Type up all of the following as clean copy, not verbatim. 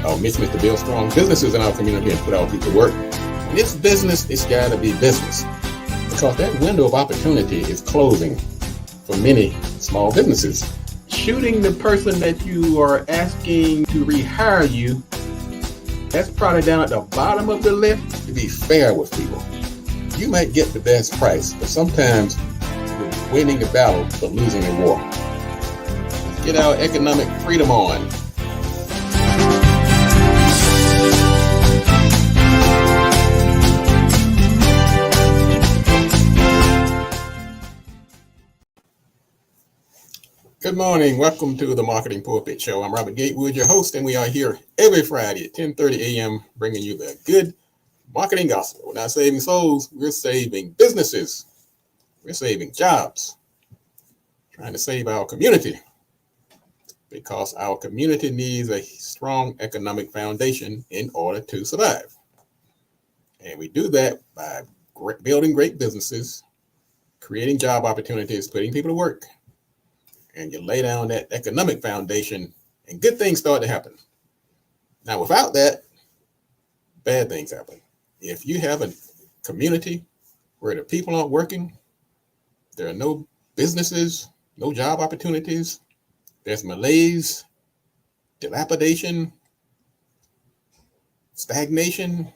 Our mission is to build strong businesses in our community and put our people to work. When it's business, it's got to be business, because that window of opportunity is closing for many small businesses. Shooting the person that you are asking to rehire you, that's probably down at the bottom of the list. To be fair with people, you might get the best price, but sometimes you're winning the battle but losing the war. Let's get our economic freedom on. Good morning. Welcome to the Marketing Pulpit Show. I'm Robert Gatewood, your host, and we are here every Friday at 10:30 a.m. bringing you the good marketing gospel. We're not saving souls. We're saving businesses. We're saving jobs. Trying to save our community, because our community needs a strong economic foundation in order to survive. And we do that by building great businesses, creating job opportunities, putting people to work. And you lay down that economic foundation and good things start to happen. Now, without that, bad things happen. If you have a community where the people aren't working, there are no businesses, no job opportunities, there's malaise, dilapidation, stagnation,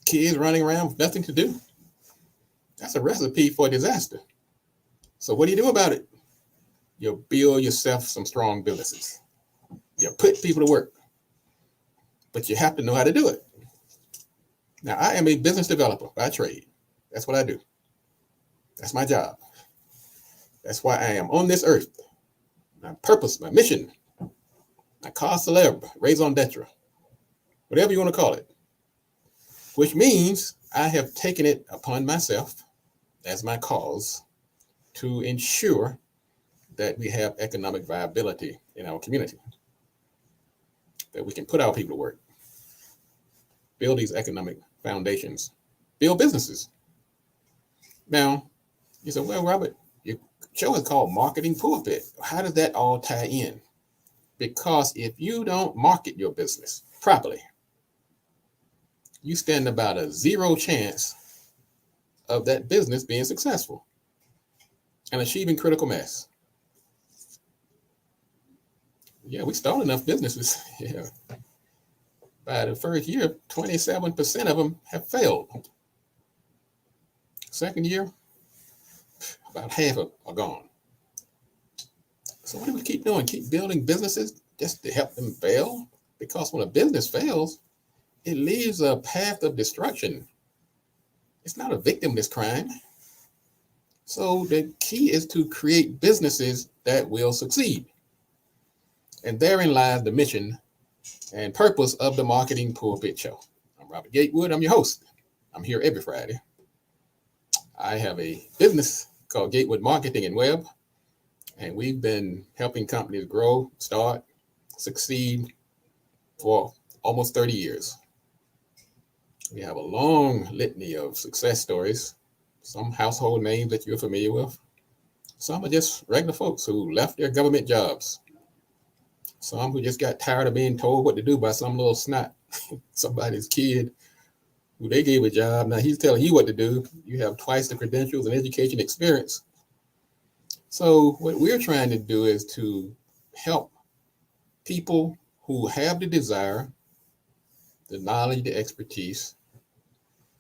kids running around with nothing to do, that's a recipe for disaster. So what do you do about it? You build yourself some strong businesses. You put people to work, but you have to know how to do it. Now, I am a business developer by trade. That's what I do. That's my job. That's why I am on this earth. My purpose, my mission, my cause célèbre, raison d'être, whatever you want to call it, which means I have taken it upon myself as my cause to ensure that we have economic viability in our community, that we can put our people to work, build these economic foundations, build businesses. Now, you say, well, Robert, your show is called Marketing Pulpit. How does that all tie in? Because if you don't market your business properly, you stand about a 0 chance of that business being successful and achieving critical mass. Yeah, we started enough businesses. Yeah. By the first year, 27% of them have failed. Second year, about half are gone. So what do we keep doing? Keep building businesses just to help them fail? Because when a business fails, it leaves a path of destruction. It's not a victimless crime. So the key is to create businesses that will succeed. And therein lies the mission and purpose of the Marketing Pulpit Show. I'm Robert Gatewood. I'm your host. I'm here every Friday. I have a business called Gatewood Marketing and Web, and we've been helping companies grow, start, succeed for almost 30 years. We have a long litany of success stories, some household names that you're familiar with. Some are just regular folks who left their government jobs. Some who just got tired of being told what to do by some little snot, somebody's kid who they gave a job. Now he's telling you what to do. You have twice the credentials and education experience. So what we're trying to do is to help people who have the desire, the knowledge, the expertise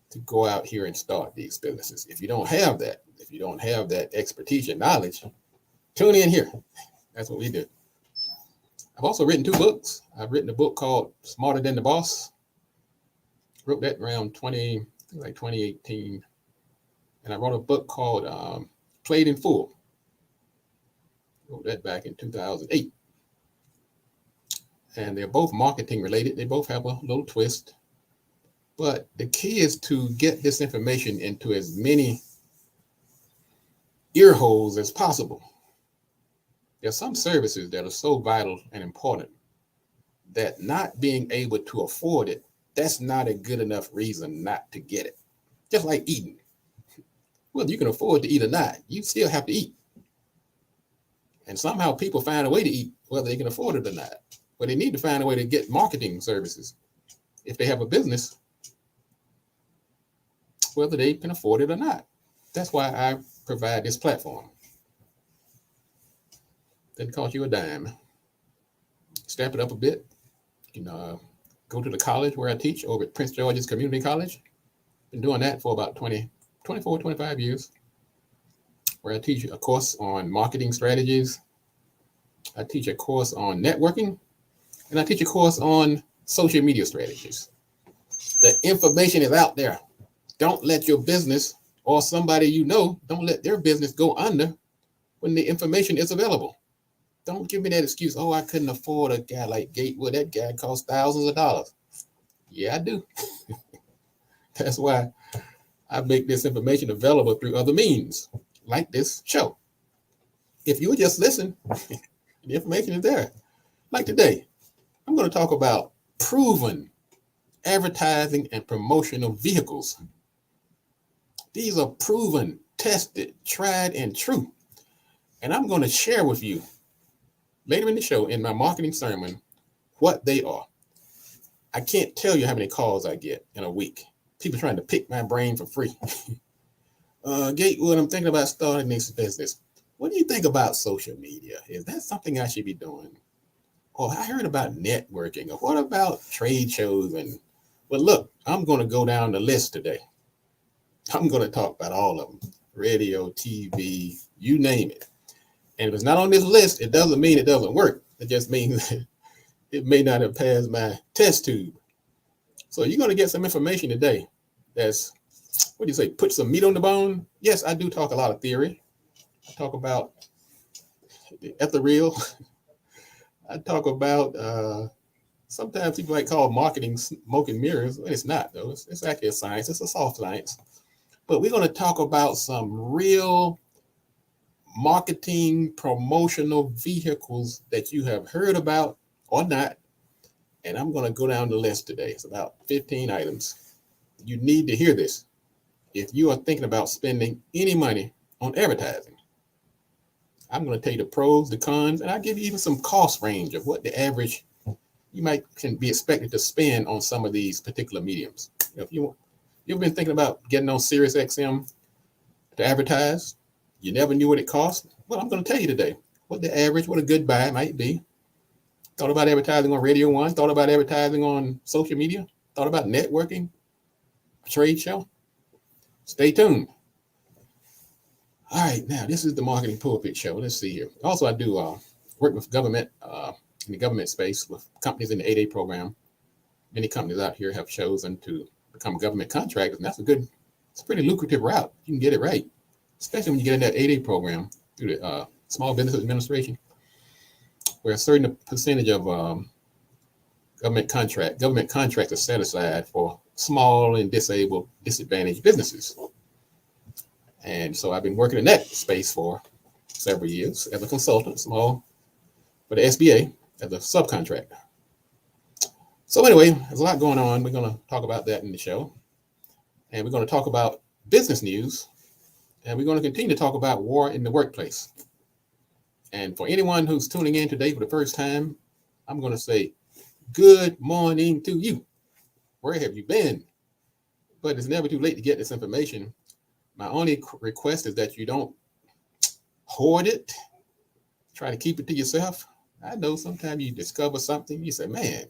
to go out here and start these businesses. If you don't have that expertise and knowledge, tune in here. That's what we do. I've also written 2 books. I've written a book called Smarter Than the Boss. Wrote that around 2018. And I wrote a book called Played in Full. Wrote that back in 2008. And they're both marketing related. They both have a little twist. But the key is to get this information into as many ear holes as possible. There are some services that are so vital and important that not being able to afford it, that's not a good enough reason not to get it. Just like eating. Whether you can afford to eat or not, you still have to eat. And somehow people find a way to eat, whether they can afford it or not. but they need to find a way to get marketing services if they have a business, whether they can afford it or not. That's why I provide this platform. Doesn't cost you a dime. Step it up a bit. You can go to the college where I teach over at Prince George's Community College. Been doing that for about 24, 25 years, where I teach a course on marketing strategies. I teach a course on networking, and I teach a course on social media strategies. The information is out there. Don't let your business or somebody you know, don't let their business go under when the information is available. Don't give me that excuse, oh, I couldn't afford a guy like Gatewood. That guy costs thousands of dollars. Yeah, I do. That's why I make this information available through other means, like this show. If you would just listen, the information is there. Like today, I'm going to talk about proven advertising and promotional vehicles. These are proven, tested, tried, and true. And I'm going to share with you later in the show in my marketing sermon what they are. I can't tell you how many calls I get in a week. People trying to pick my brain for free. Gatewood, I'm thinking about starting this business. What do you think about social media? Is that something I should be doing? Or I heard about networking. Or what about trade shows? And well, look, I'm going to go down the list today. I'm going to talk about all of them. Radio, TV, you name it. And if it's not on this list, it doesn't mean it doesn't work. It just means it may not have passed my test tube. So you're going to get some information today that's, what do you say, put some meat on the bone? Yes, I do talk a lot of theory. I talk about the ethereal. I talk about, sometimes people might call marketing smoke and mirrors. Well, it's not, though. It's actually a science. It's a soft science. But we're going to talk about some real marketing promotional vehicles that you have heard about or not. And I'm going to go down the list today. It's about 15 items. You need to hear this if you are thinking about spending any money on advertising. I'm going to tell you the pros, the cons, and I'll give you even some cost range of what the average you can be expected to spend on some of these particular mediums. If you've been thinking about getting on Sirius XM to advertise, you never knew what it cost. Well, I'm going to tell you today what the average, what a good buy might be. Thought about advertising on Radio 1, thought about advertising on social media, thought about networking, a trade show. Stay tuned. All right, now this is the Marketing Pulpit Show. Let's see here. Also, I do work with government in the government space with companies in the 8A program. Many companies out here have chosen to become government contractors, and it's a pretty lucrative route. You can get it right, especially when you get in that 8A program through the Small Business Administration, where a certain percentage of government contracts are set aside for small and disadvantaged businesses. And so I've been working in that space for several years as a consultant, small, for the SBA as a subcontractor. So anyway, there's a lot going on. We're going to talk about that in the show. And we're going to talk about business news. And we're going to continue to talk about war in the workplace. And for anyone who's tuning in today for the first time, I'm going to say good morning to you. Where have you been? But it's never too late to get this information. My only request is that you don't hoard it. Try to keep it to yourself. I know sometimes you discover something, you say, man,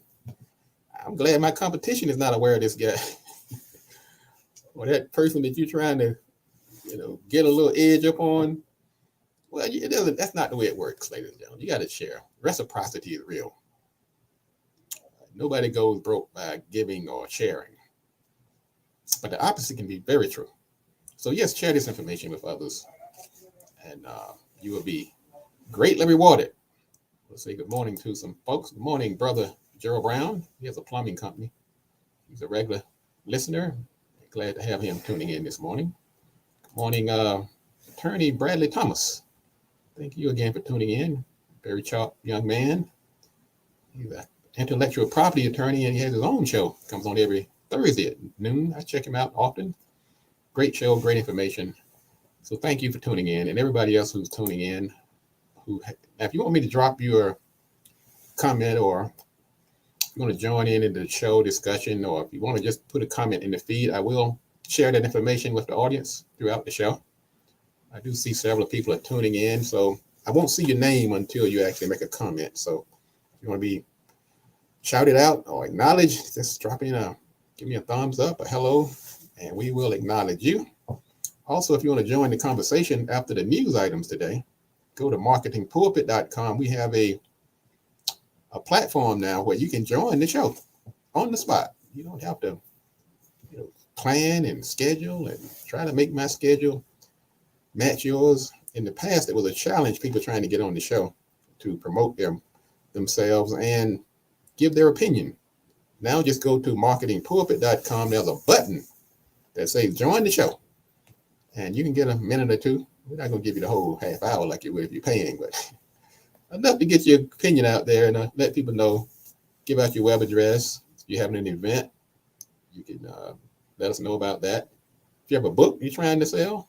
I'm glad my competition is not aware of this guy. Or that person that you're trying to, get a little edge up on. Well, it doesn't. That's not the way it works, ladies and gentlemen. You got to share. Reciprocity is real. Nobody goes broke by giving or sharing. But the opposite can be very true. So yes, share this information with others, and you will be greatly rewarded. We'll say good morning to some folks. Good morning, Brother Gerald Brown. He has a plumbing company. He's a regular listener. Glad to have him tuning in this morning. Good morning, Attorney Bradley Thomas. Thank you again for tuning in. Very sharp young man. He's an intellectual property attorney, and he has his own show. Comes on every Thursday at noon. I check him out often. Great show, great information. So thank you for tuning in, and everybody else who's tuning in. If you want me to drop your comment or If you want to join in the show discussion, or if you want to just put a comment in the feed, I will share that information with the audience throughout the show. I do see several people are tuning in, so I won't see your name until you actually make a comment. So if you want to be shouted out or acknowledged, just drop in give me a thumbs up, a hello, and we will acknowledge you. Also, if you want to join the conversation after the news items today, go to marketingpulpit.com. We have a platform now where you can join the show on the spot. You don't have to plan and schedule and try to make my schedule match yours. In the past, it was a challenge, people trying to get on the show to promote themselves and give their opinion. Now just go to marketingpulpit.com. There's a button that says join the show, and you can get a minute or two. We're not going to give you the whole half hour like you would if you're paying, but enough to get your opinion out there and let people know. Give out your web address. If you're having an event, you can let us know about that. If you have a book you're trying to sell,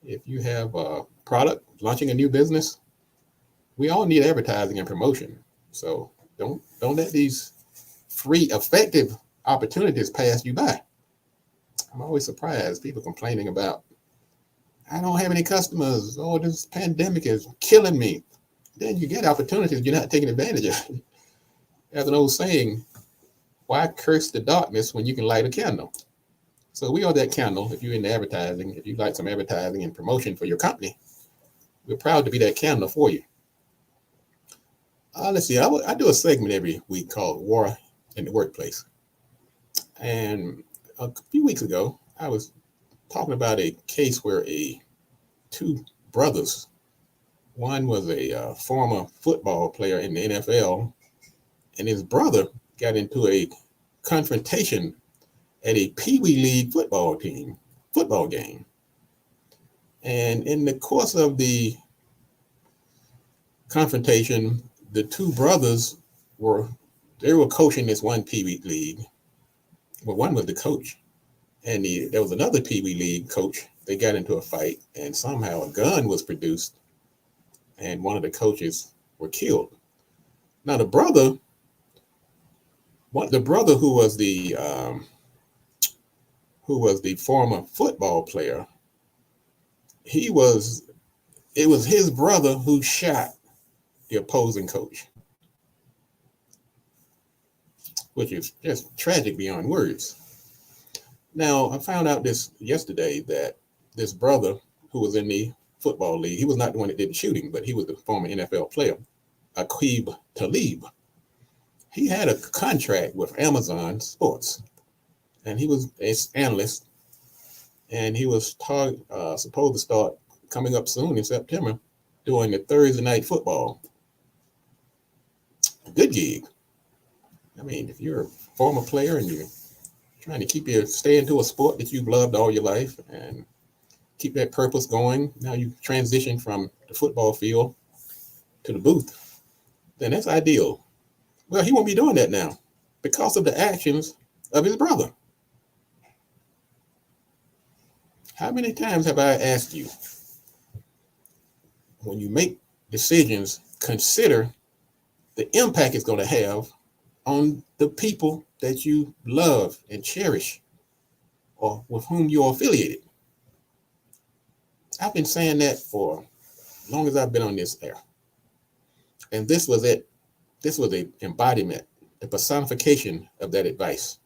if you have a product, launching a new business, we all need advertising and promotion. So don't let these free, effective opportunities pass you by. I'm always surprised people complaining about, I don't have any customers. Oh, this pandemic is killing me. Then you get opportunities you're not taking advantage of. As an old saying, why curse the darkness when you can light a candle? So we are that candle. If you're into advertising, if you'd like some advertising and promotion for your company, we're proud to be that candle for you. Let's see, I do a segment every week called War in the Workplace. And a few weeks ago, I was talking about a case where two brothers, one was a former football player in the NFL, and his brother got into a confrontation at a Pee Wee League football game. And in the course of the confrontation, the two brothers were coaching this one Pee Wee League. Well, one was the coach, and there was another Pee Wee League coach. They got into a fight, and somehow a gun was produced, and one of the coaches were killed. Now, the brother who was the former football player, it was his brother who shot the opposing coach, which is just tragic beyond words. Now, I found out this yesterday that this brother who was in the football league, he was not the one that did the shooting, but he was the former NFL player, Aqib Talib. He had a contract with Amazon Sports, and he was an analyst, and he was supposed to start coming up soon in September doing the Thursday night football. A good gig. I mean, if you're a former player and you're trying to stay into a sport that you've loved all your life and keep that purpose going, now you transition from the football field to the booth, then that's ideal. Well, he won't be doing that now because of the actions of his brother. How many times have I asked you, when you make decisions, consider the impact it's going to have on the people that you love and cherish or with whom you're affiliated? I've been saying that for as long as I've been on this air. And this was it. This was the embodiment, the personification of that advice.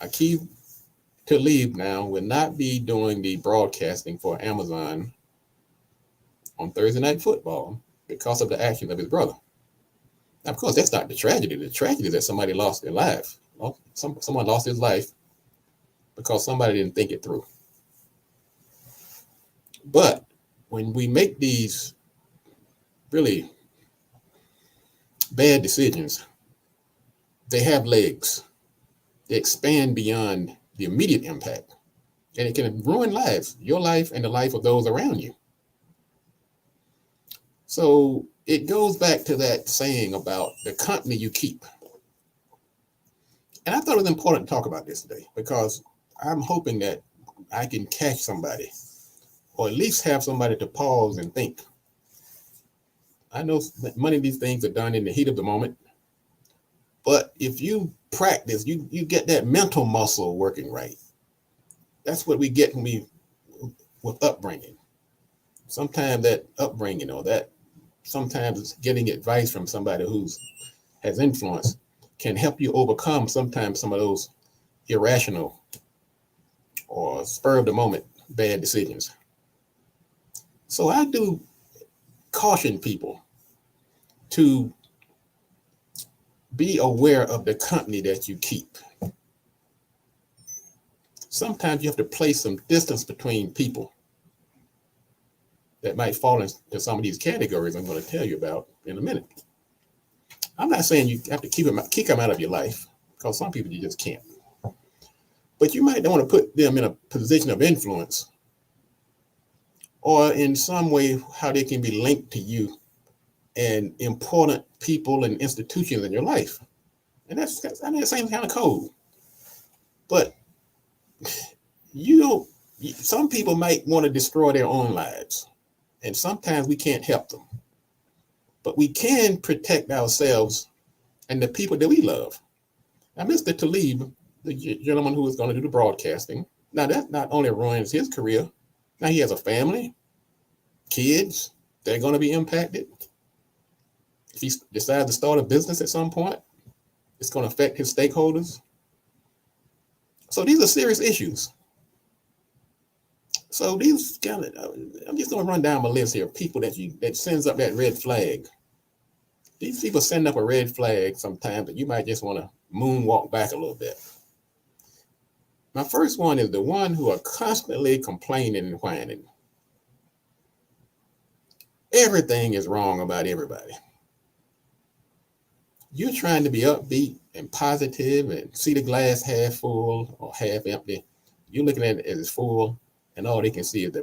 Aqib Talib now will not be doing the broadcasting for Amazon on Thursday Night Football because of the actions of his brother. Now, of course, that's not the tragedy. The tragedy is that somebody lost their life. Well, someone lost his life because somebody didn't think it through. But when we make these really bad decisions, they have legs. They expand beyond the immediate impact, and it can ruin lives, your life and the life of those around you. So it goes back to that saying about the company you keep. And I thought it was important to talk about this today because I'm hoping that I can catch somebody, or at least have somebody to pause and think. I know that many of these things are done in the heat of the moment, But if you practice, you get that mental muscle working right. That's what we get when we with upbringing. Sometimes that upbringing or that sometimes getting advice from somebody who's has influence can help you overcome sometimes some of those irrational or spur of the moment bad decisions. So I do caution people to be aware of the company that you keep. Sometimes you have to place some distance between people that might fall into some of these categories I'm going to tell you about in a minute. I'm not saying you have to kick them out of your life, because some people you just can't. But you might want to put them in a position of influence, or in some way how they can be linked to you and important people and institutions in your life. And I mean, it seems kind of cold. But you don't, some people might want to destroy their own lives. And sometimes we can't help them. But we can protect ourselves and the people that we love. Now, Mr. Talib, the gentleman who is going to do the broadcasting, now that not only ruins his career, now he has a family, kids, they're going to be impacted. If he decides to start a business at some point, it's going to affect his stakeholders. So these are serious issues. So these kind of, I'm just going to run down my list here of people that sends up that red flag. These people send up a red flag sometimes that you might just want to moonwalk back a little bit. My first one is the one who are constantly complaining and whining. Everything is wrong about everybody. You're trying to be upbeat and positive and see the glass half full or half empty. You're looking at it as full, and all they can see is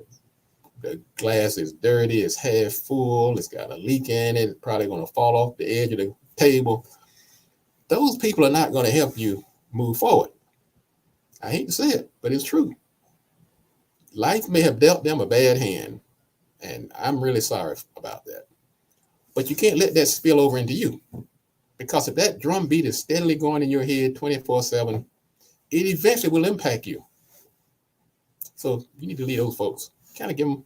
the glass is dirty, it's half full, it's got a leak in it, it's probably going to fall off the edge of the table. Those people are not going to help you move forward. I hate to say it, but it's true. Life may have dealt them a bad hand, and I'm really sorry about that. But you can't let that spill over into you. Because if that drum beat is steadily going in your head 24/7, it eventually will impact you. So you need to leave those folks, kind of give them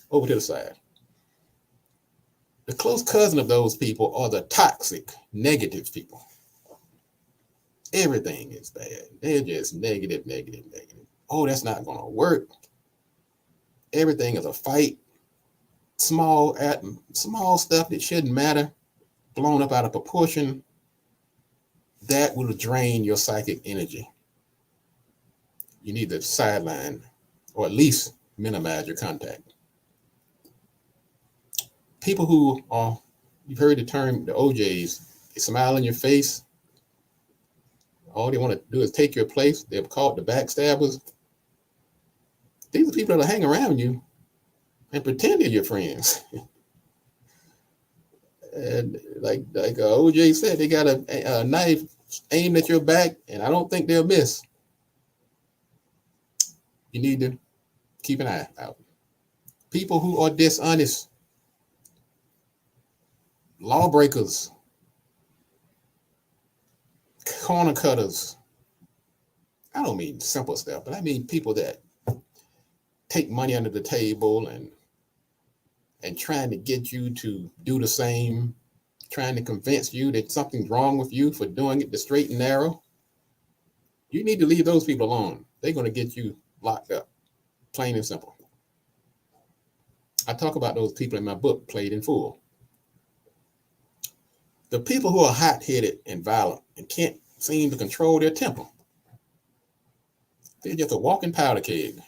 over to the side. The close cousin of those people are the toxic, negative people. Everything is bad. They're just negative, negative, negative. Oh, that's not going to work. Everything is a fight. Small stuff that shouldn't matter, blown up out of proportion. That will drain your psychic energy. You need to sideline or at least minimize your contact. People who are, you've heard the term, the OJs, they smile in your face. All they want to do is take your place. They're called the backstabbers. These are people that hang around you and pretend they're your friends. And like OJ said, they got a knife aimed at your back, and I don't think they'll miss. You need to keep an eye out. People who are dishonest, lawbreakers, corner cutters. I don't mean simple stuff, but I mean people that take money under the table and trying to get you to do the same, trying to convince you that something's wrong with you for doing it the straight and narrow. You need to leave those people alone. They're going to get you locked up, plain and simple. I talk about those people in my book, Played in Full. The people who are hot-headed and violent and can't seem to control their temper. They're just a walking powder keg.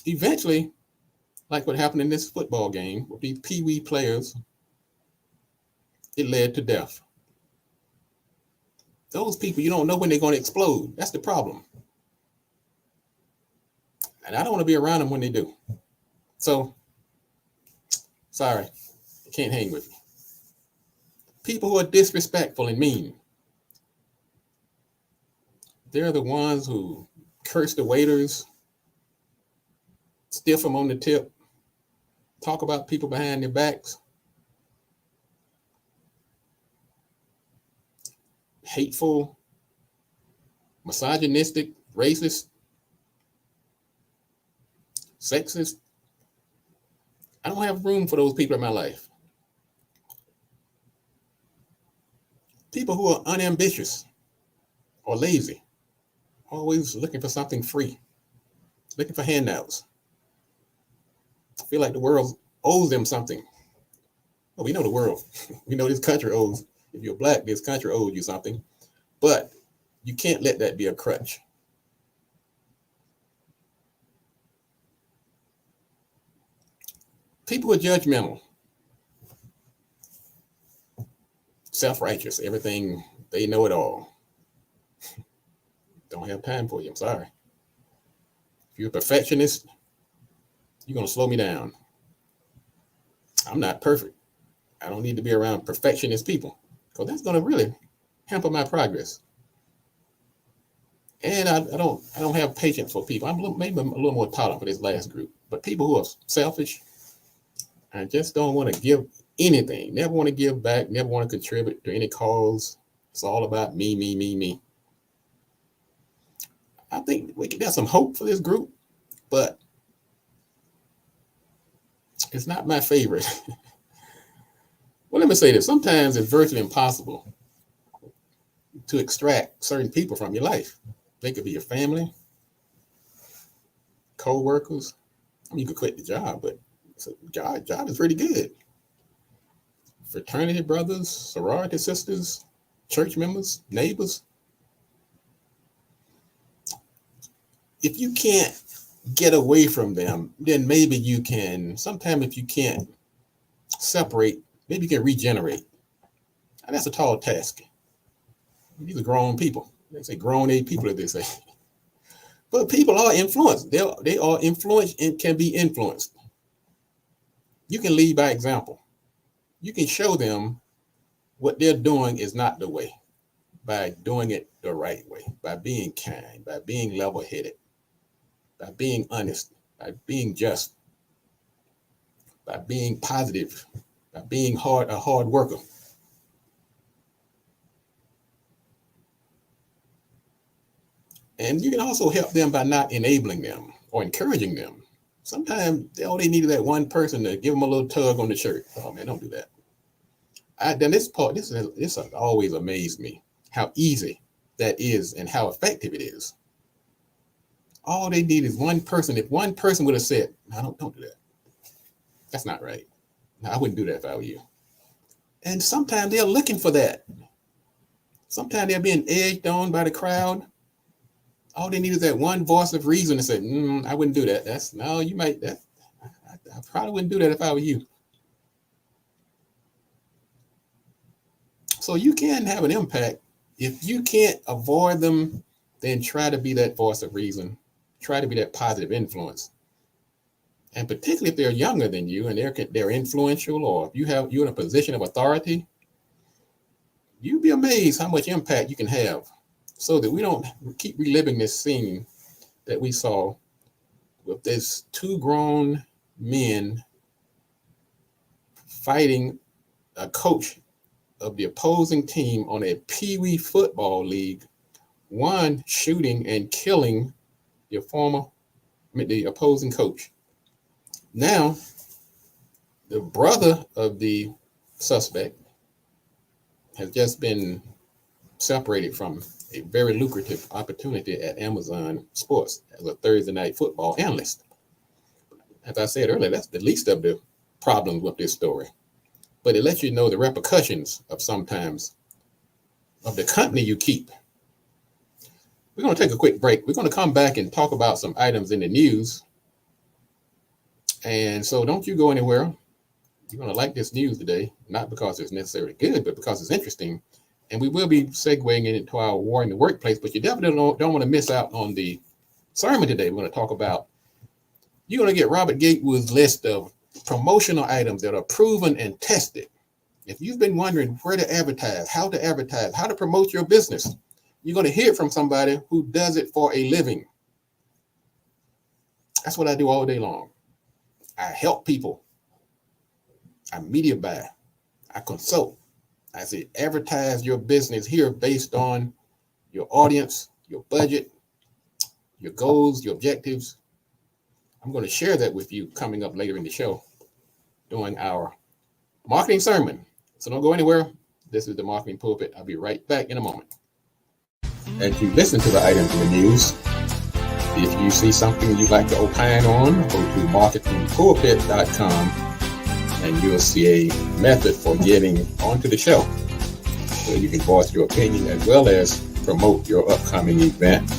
Eventually, like what happened in this football game with these pee-wee players, it led to death. Those people, you don't know when they're going to explode. That's the problem. And I don't want to be around them when they do. So, sorry, I can't hang with you. People who are disrespectful and mean. They're the ones who curse the waiters, stiff them on the tip, talk about people behind their backs. hateful, misogynistic, racist, sexist. I don't have room for those people in my life. People who are unambitious or lazy, always looking for something free, looking for handouts. I feel like the world owes them something. Well, we know the world. We know this country owes. If you're black, this country owes you something. But you can't let that be a crutch. People are judgmental, self-righteous, everything, they know it all. Don't have time for you. I'm sorry. If you're a perfectionist, you're going to slow me down. I'm not perfect. I don't need to be around perfectionist people because that's going to really hamper my progress. And I don't have patience for people. Maybe I'm a little more tolerant for this last group, but people who are selfish and just don't want to give anything, never want to give back, never want to contribute to any cause. It's all about me, me, me, me. I think we got some hope for this group, but it's not my favorite. Well, let me say this. Sometimes it's virtually impossible to extract certain people from your life. They could be your family, co-workers. I mean, you could quit the job, but job is pretty good. Fraternity brothers, sorority sisters, church members, neighbors. If you can't get away from them, then maybe you can. Sometimes if you can't separate, maybe you can regenerate. And that's a tall task. These are grown people. They say grown age people, as they say. But people are influenced. They are influenced and can be influenced. You can lead by example. You can show them what they're doing is not the way by doing it the right way, by being kind, by being level-headed, by being honest, by being just, by being positive, by being a hard worker. And you can also help them by not enabling them or encouraging them. Sometimes all they need is that one person to give them a little tug on the shirt. Oh man, don't do that. Then this has always amazed me how easy that is and how effective it is. All they need is one person. If one person would have said, "No, don't do that. That's not right. No, I wouldn't do that if I were you." And sometimes they're looking for that. Sometimes they're being egged on by the crowd. All they need is that one voice of reason to say, "I wouldn't do that. That's no, you might. That I probably wouldn't do that if I were you." So you can have an impact. If you can't avoid them, then try to be that voice of reason. Try to be that positive influence. And particularly if they're younger than you and they're influential, or if you're in a position of authority, you'd be amazed how much impact you can have. So that we don't keep reliving this scene that we saw with this two grown men fighting a coach of the opposing team on a pee-wee football league, one shooting and killing the opposing coach. Now, the brother of the suspect has just been separated from a very lucrative opportunity at Amazon Sports as a Thursday night football analyst. As I said earlier, that's the least of the problems with this story. But it lets you know the repercussions of sometimes of the company you keep. We're going to take a quick break. We're going to come back and talk about some items in the news. And so don't you go anywhere. You're going to like this news today, not because it's necessarily good, but because it's interesting. And we will be segueing into our war in the workplace, but you definitely don't want to miss out on the sermon today. We're going to talk about, you're going to get Robert Gatewood's list of promotional items that are proven and tested. If you've been wondering where to advertise, how to promote your business, you're going to hear from somebody who does it for a living. That's what I do all day long. I help people. I media buy. I consult. I say advertise your business here based on your audience, your budget, your goals, your objectives. I'm going to share that with you coming up later in the show during our marketing sermon. So don't go anywhere. This is the Marketing Pulpit. I'll be right back in a moment. As you listen to the items in the news, if you see something you'd like to opine on, go to marketingpulpit.com and you'll see a method for getting onto the show where you can voice your opinion as well as promote your upcoming event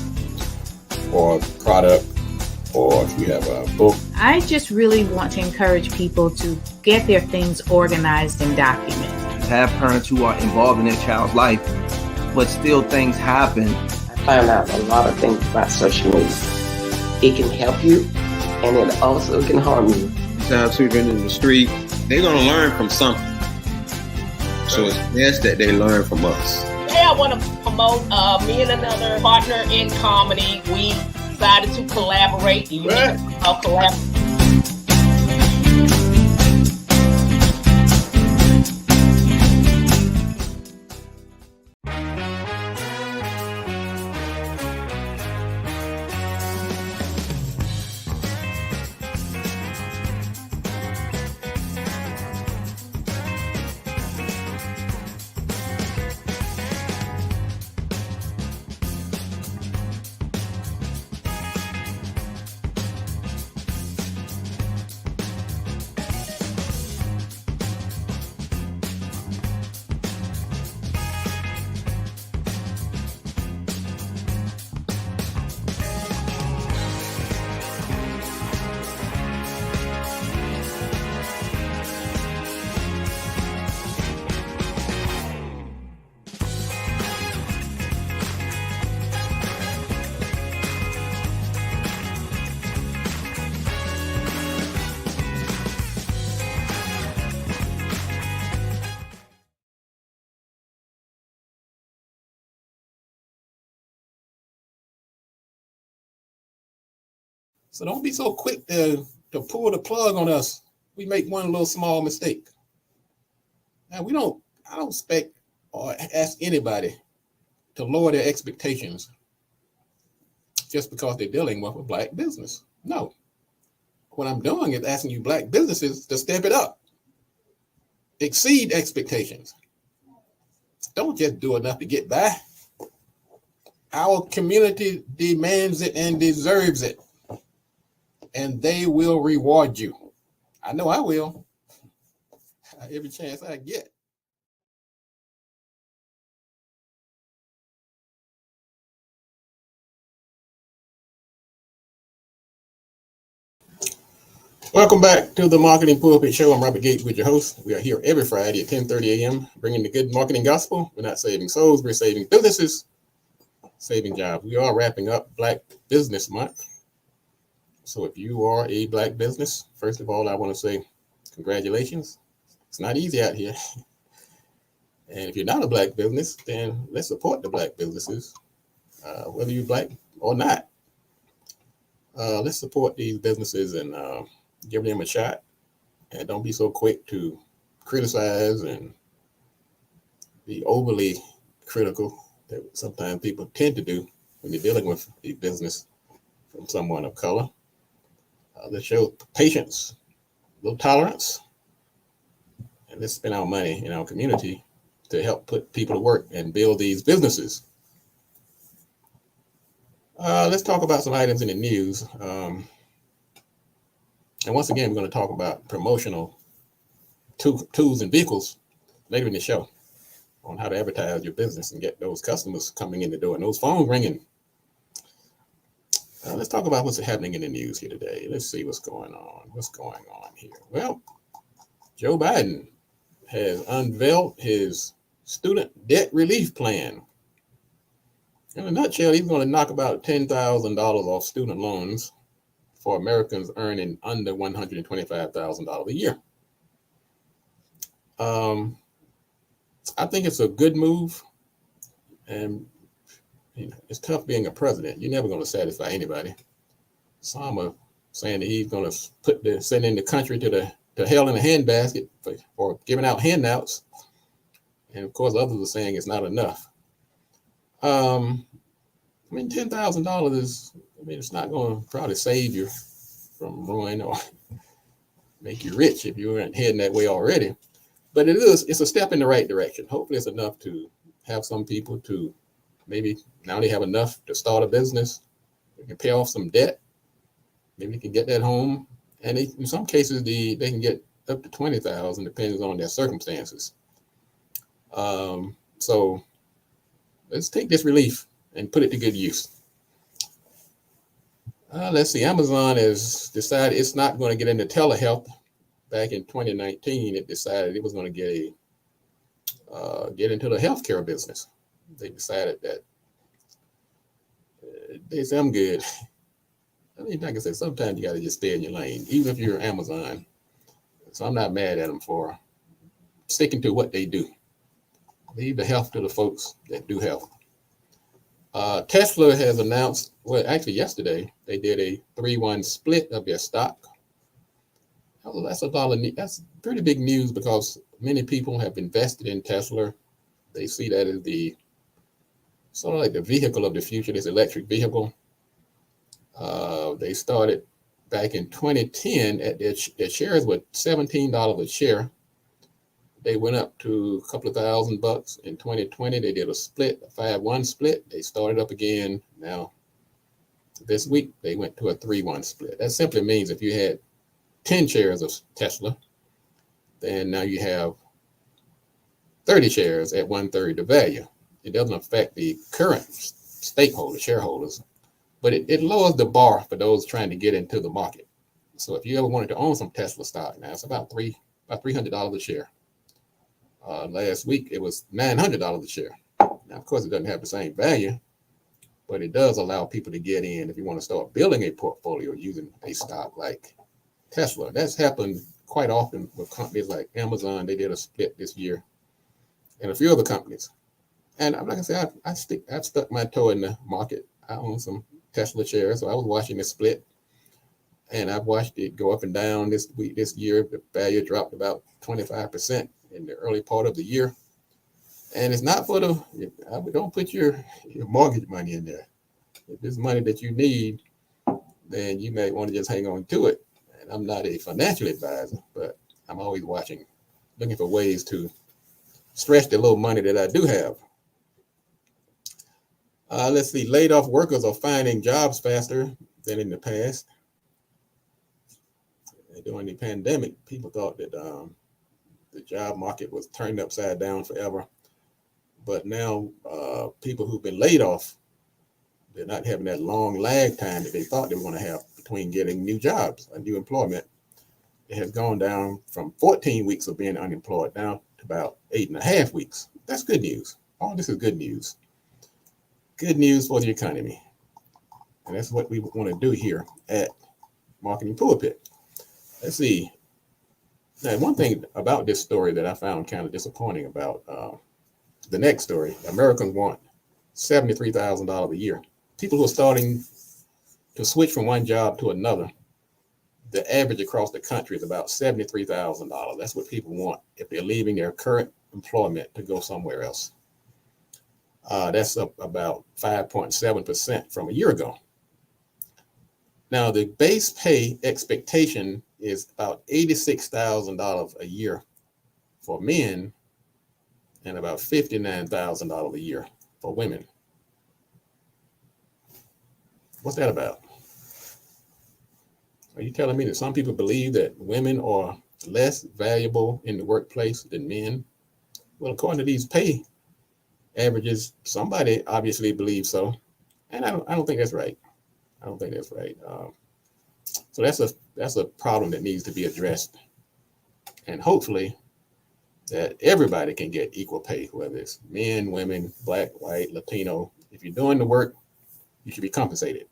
or product, or if you have a book. I just really want to encourage people to get their things organized and documented. Have parents who are involved in their child's life, but still things happen. I found out a lot of things about social media. It can help you, and it also can harm you. Sometimes children in the street, they're going to learn from something. So it's best that they learn from us. Hey, I want to promote me and another partner in comedy. We decided to collaborate. Collaborate. So don't be so quick to pull the plug on us. We make one little small mistake. Now I don't expect or ask anybody to lower their expectations just because they're dealing with a black business. No. What I'm doing is asking you black businesses to step it up. Exceed expectations. Don't just do enough to get by. Our community demands it and deserves it. And they will reward you. I know I will. Every chance I get. Welcome back to the Marketing Pulpit Show. I'm Robert Gates with your host. We are here every Friday at 10:30 a.m. bringing the good marketing gospel. We're not saving souls. We're saving businesses, saving jobs. We are wrapping up Black Business Month. So if you are a black business, first of all, I want to say congratulations. It's not easy out here. And if you're not a black business, then let's support the black businesses, whether you're black or not. Let's support these businesses and give them a shot. And don't be so quick to criticize and be overly critical that sometimes people tend to do when you're dealing with a business from someone of color. Let's show patience, a little tolerance, and let's spend our money in our community to help put people to work and build these businesses. Let's talk about some items in the news. And once again, we're going to talk about promotional tools and vehicles later in the show on how to advertise your business and get those customers coming in the door and those phones ringing. Let's talk about what's happening in the news here today. Let's see what's going on. What's going on here? Well, Joe Biden has unveiled his student debt relief plan. In a nutshell, he's going to knock about $10,000 off student loans for Americans earning under $125,000 a year. I think it's a good move, and it's tough being a president. You're never going to satisfy anybody. Some are saying that he's going to sending the country to hell in a handbasket for giving out handouts. And of course, others are saying it's not enough. I mean, $10,000 is, I mean, it's not going to probably save you from ruin or make you rich if you weren't heading that way already. But it's a step in the right direction. Hopefully it's enough to have some people to maybe now they have enough to start a business. They can pay off some debt. Maybe they can get that home. And in some cases, they can get up to 20,000, depending on their circumstances. So let's take this relief and put it to good use. Let's see. Amazon has decided it's not going to get into telehealth. Back in 2019, it decided it was going to get into the healthcare business. They decided that they say, I'm good. I mean, like I said, sometimes you got to just stay in your lane, even if you're Amazon. So I'm not mad at them for sticking to what they do. Leave the health to the folks that do health. Tesla has announced, well, actually yesterday, they did a 3-1 split of their stock. That's pretty big news because many people have invested in Tesla. They see that as the sort of like the vehicle of the future, this electric vehicle. They started back in 2010 at their shares were $17 a share. They went up to a couple of $1,000 in 2020. They did a split, a 5-1 split. They started up again. Now, this week, they went to a 3-1 split. That simply means if you had 10 shares of Tesla, then now you have 30 shares at 1/3 the value. It doesn't affect the current shareholders, but it lowers the bar for those trying to get into the market. So if you ever wanted to own some Tesla stock, now it's about $300 a share. Last week it was $900 a share. Now, of course, it doesn't have the same value, but it does allow people to get in if you want to start building a portfolio using a stock like Tesla. That's happened quite often with companies like Amazon. They did a split this year, and a few other companies. And like I said, I've stuck my toe in the market. I own some Tesla shares, so I was watching the split, and I've watched it go up and down this year. The value dropped about 25% in the early part of the year, and it's not for don't put your mortgage money in there. If it's money that you need, then you may want to just hang on to it. And I'm not a financial advisor, but I'm always looking for ways to stretch the little money that I do have. Let's see, laid off workers are finding jobs faster than in the past. During the pandemic, people thought that the job market was turned upside down forever. But now people who've been laid off, they're not having that long lag time that they thought they were going to have between getting new jobs, a new employment. It has gone down from 14 weeks of being unemployed down to about 8.5 weeks. That's good news. All this is good news. Good news for the economy. And that's what we want to do here at Marketing Pulpit. Let's see. Now, one thing about this story that I found kind of disappointing about the next story, Americans want $73,000 a year. People who are starting to switch from one job to another, the average across the country is about $73,000. That's what people want if they're leaving their current employment to go somewhere else. That's up about 5.7% from a year ago. Now, the base pay expectation is about $86,000 a year for men and about $59,000 a year for women. What's that about? Are you telling me that some people believe that women are less valuable in the workplace than men? Well, according to these pay averages, somebody obviously believes so, and I don't think that's right. I don't think that's right. So that's a problem that needs to be addressed, and hopefully that everybody can get equal pay, whether it's men, women, black, white, Latino. If you're doing the work, you should be compensated.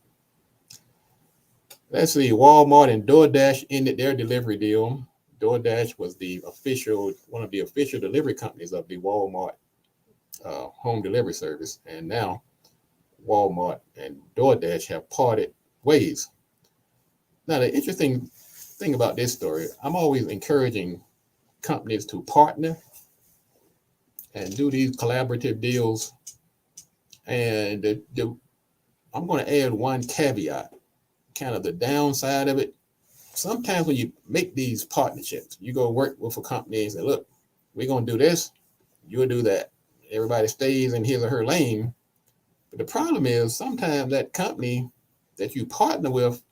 Let's see, Walmart and DoorDash ended their delivery deal. DoorDash was one of the official delivery companies of the Walmart home delivery service. And now Walmart and DoorDash have parted ways. Now, the interesting thing about this story, I'm always encouraging companies to partner and do these collaborative deals. And I'm going to add one caveat, kind of the downside of it. Sometimes when you make these partnerships, you go work with a company and say, look, we're going to do this, you'll do that. Everybody stays in his or her lane. But the problem is sometimes that company that you partner with,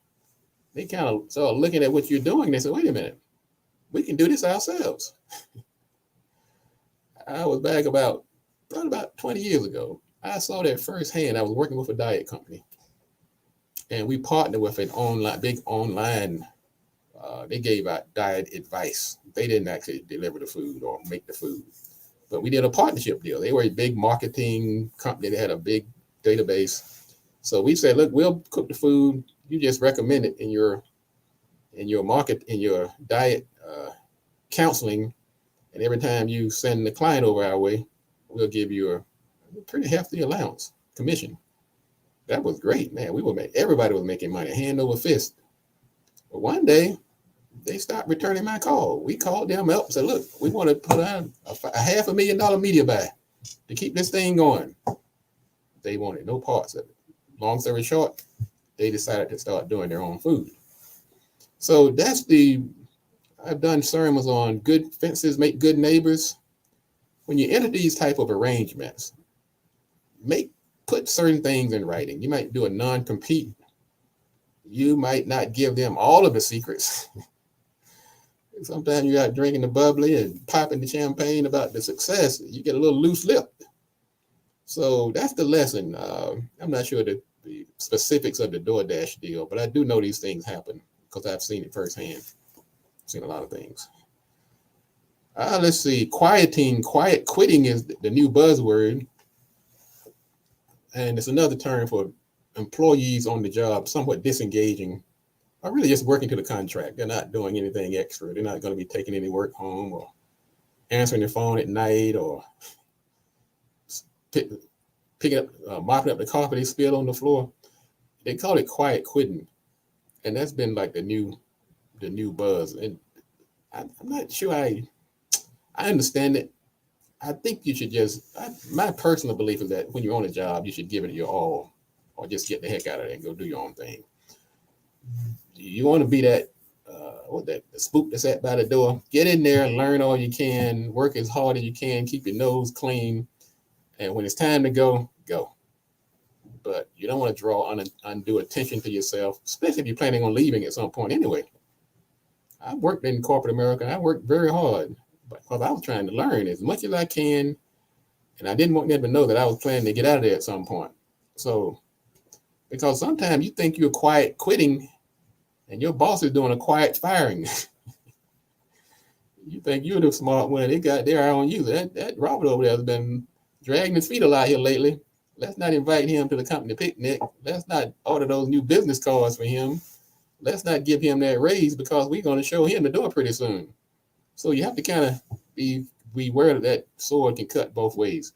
they kind of start looking at what you're doing. They say, wait a minute, we can do this ourselves. I was back about 20 years ago. I saw that firsthand. I was working with a diet company, and we partnered with an big online. They gave out diet advice. They didn't actually deliver the food or make the food, but we did a partnership deal. They were a big marketing company. They had a big database. So we said, look, we'll cook the food. You just recommend it in your diet counseling. And every time you send the client over our way, we'll give you a pretty hefty allowance commission. That was great, man. Everybody was making money, hand over fist. But one day, they stopped returning my call. We called them up and said, look, we want to put on a $500,000 media buy to keep this thing going. They wanted no parts of it. Long story short, they decided to start doing their own food. So I've done sermons on good fences make good neighbors. When you enter these type of arrangements, put certain things in writing. You might do a non-compete. You might not give them all of the secrets. Sometimes you're out drinking the bubbly and popping the champagne about the success. You get a little loose lipped. So that's the lesson. I'm not sure the specifics of the DoorDash deal, but I do know these things happen because I've seen it firsthand. I've seen a lot of things. Let's see. Quiet quitting is the new buzzword. And it's another term for employees on the job, somewhat disengaging, or really just working to the contract. They're not doing anything extra. They're not going to be taking any work home or answering their phone at night or picking up, mopping up the carpet they spilled on the floor. They call it quiet quitting. And that's been like the new buzz. And I'm not sure I understand it. I think you should my personal belief is that when you're on a job, you should give it your all or just get the heck out of there and go do your own thing. You want to be that the spook that's sat by the door. Get in there, learn all you can, work as hard as you can, keep your nose clean. And when it's time to go, go. But you don't want to draw undue attention to yourself, especially if you're planning on leaving at some point anyway. I worked in corporate America. I worked very hard because I was trying to learn as much as I can. And I didn't want them to know that I was planning to get out of there at some point. So, because sometimes you think you're quiet quitting and your boss is doing a quiet firing. You think you're the smart one. They got their eye on you. That Robert over there has been dragging his feet a lot here lately. Let's not invite him to the company picnic. Let's not order those new business cards for him. Let's not give him that raise because we're going to show him the door pretty soon. So you have to kind of be aware that sword can cut both ways.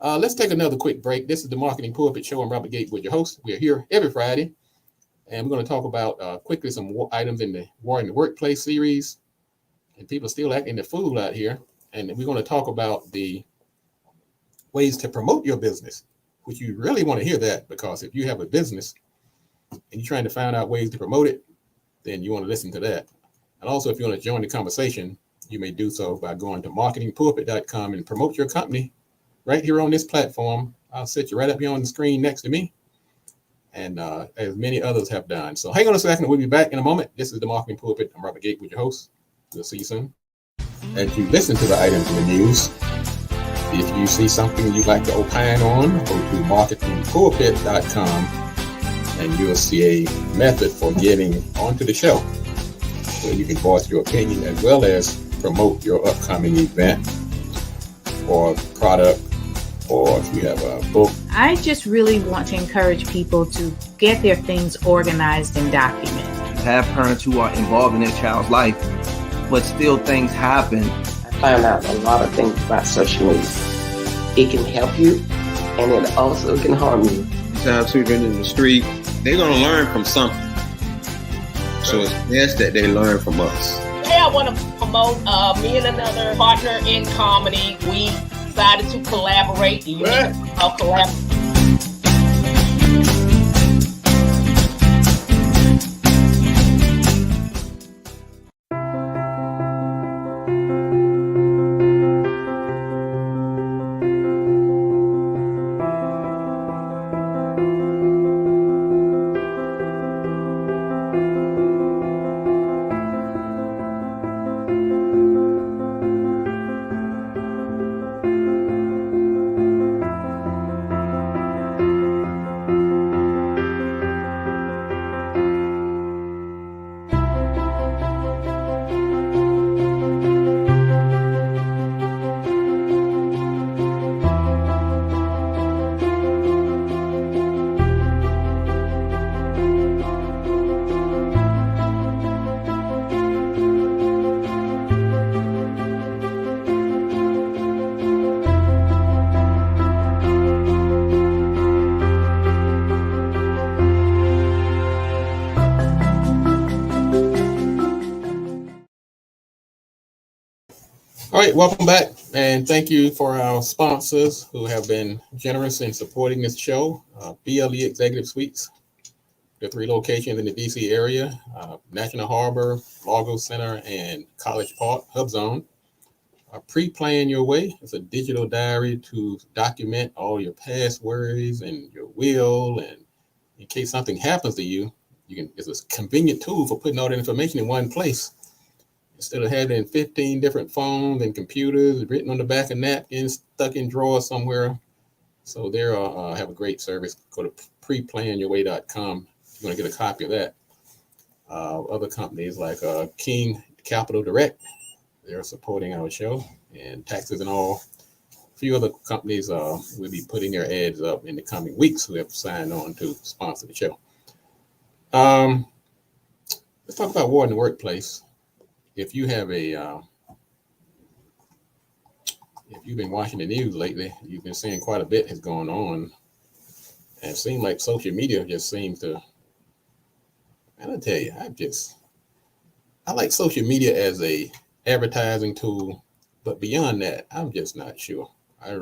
Let's take another quick break. This is the Marketing Pulpit Show. I'm Robert Gates with your host. We are here every Friday, and we're going to talk about quickly some items in the War in the Workplace series. And people are still acting the fool out here. And we're going to talk about the ways to promote your business, which you really want to hear that, because if you have a business and you're trying to find out ways to promote it, then you want to listen to that. And also, if you want to join the conversation, you may do so by going to marketingpulpit.com and promote your company right here on this platform. I'll set you right up here on the screen next to me, and as many others have done. So hang on a second. We'll be back in a moment. This is the Marketing Pulpit. I'm Robert Gates with your host. We'll see you soon. As you listen to the items in the news, if you see something you'd like to opine on, go to marketingpulpit.com and you'll see a method for getting onto the show where you can voice your opinion as well as promote your upcoming event or product, or if you have a book. I just really want to encourage people to get their things organized and documented. Have parents who are involved in their child's life, but still things happen. I found out a lot of things about social media. It can help you, and it also can harm you. Sometimes we've been in the street, they're going to learn from something. So it's best that they learn from us. Hey, I want to promote me and another partner in comedy. We decided to collaborate. The unique collaboration. All right, welcome back, and thank you for our sponsors who have been generous in supporting this show. BLE Executive Suites, the 3 locations in the DC area, National Harbor, Largo Center, and College Park, Hub Zone. Pre-Plan Your Way is a digital diary to document all your past worries and your will, and in case something happens to you, it's a convenient tool for putting all the information in one place. Instead of having 15 different phones and computers written on the back of napkins, stuck in drawers somewhere. So they have a great service. Go to preplanyourway.com if you want to get a copy of that. Other companies like King Capital Direct, they're supporting our show, and Taxes and All. A few other companies will be putting their ads up in the coming weeks who have signed on to sponsor the show. Let's talk about war in the workplace. If you have if you've been watching the news lately, you've been seeing quite a bit is going on. And it seems like social media just seems to, and I tell you, I like social media as a advertising tool, but beyond that, I'm just not sure. I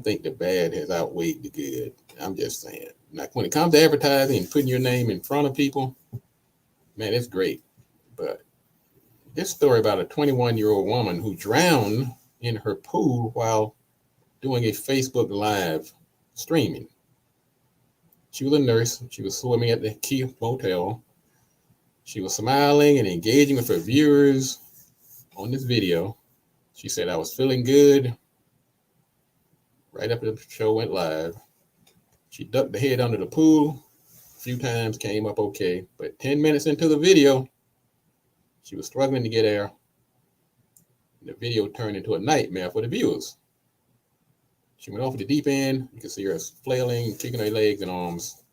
think the bad has outweighed the good. I'm just saying. Like when it comes to advertising and putting your name in front of people, man, it's great. But this story about a 21-year-old woman who drowned in her pool while doing a Facebook Live streaming. She was a nurse. She was swimming at the Key Motel. She was smiling and engaging with her viewers on this video. She said, "I was feeling good." Right after the show went live, she ducked the head under the pool a few times, came up okay. But 10 minutes into the video, she was struggling to get air. The video turned into a nightmare for the viewers. She went off the deep end. You can see her flailing, kicking her legs and arms.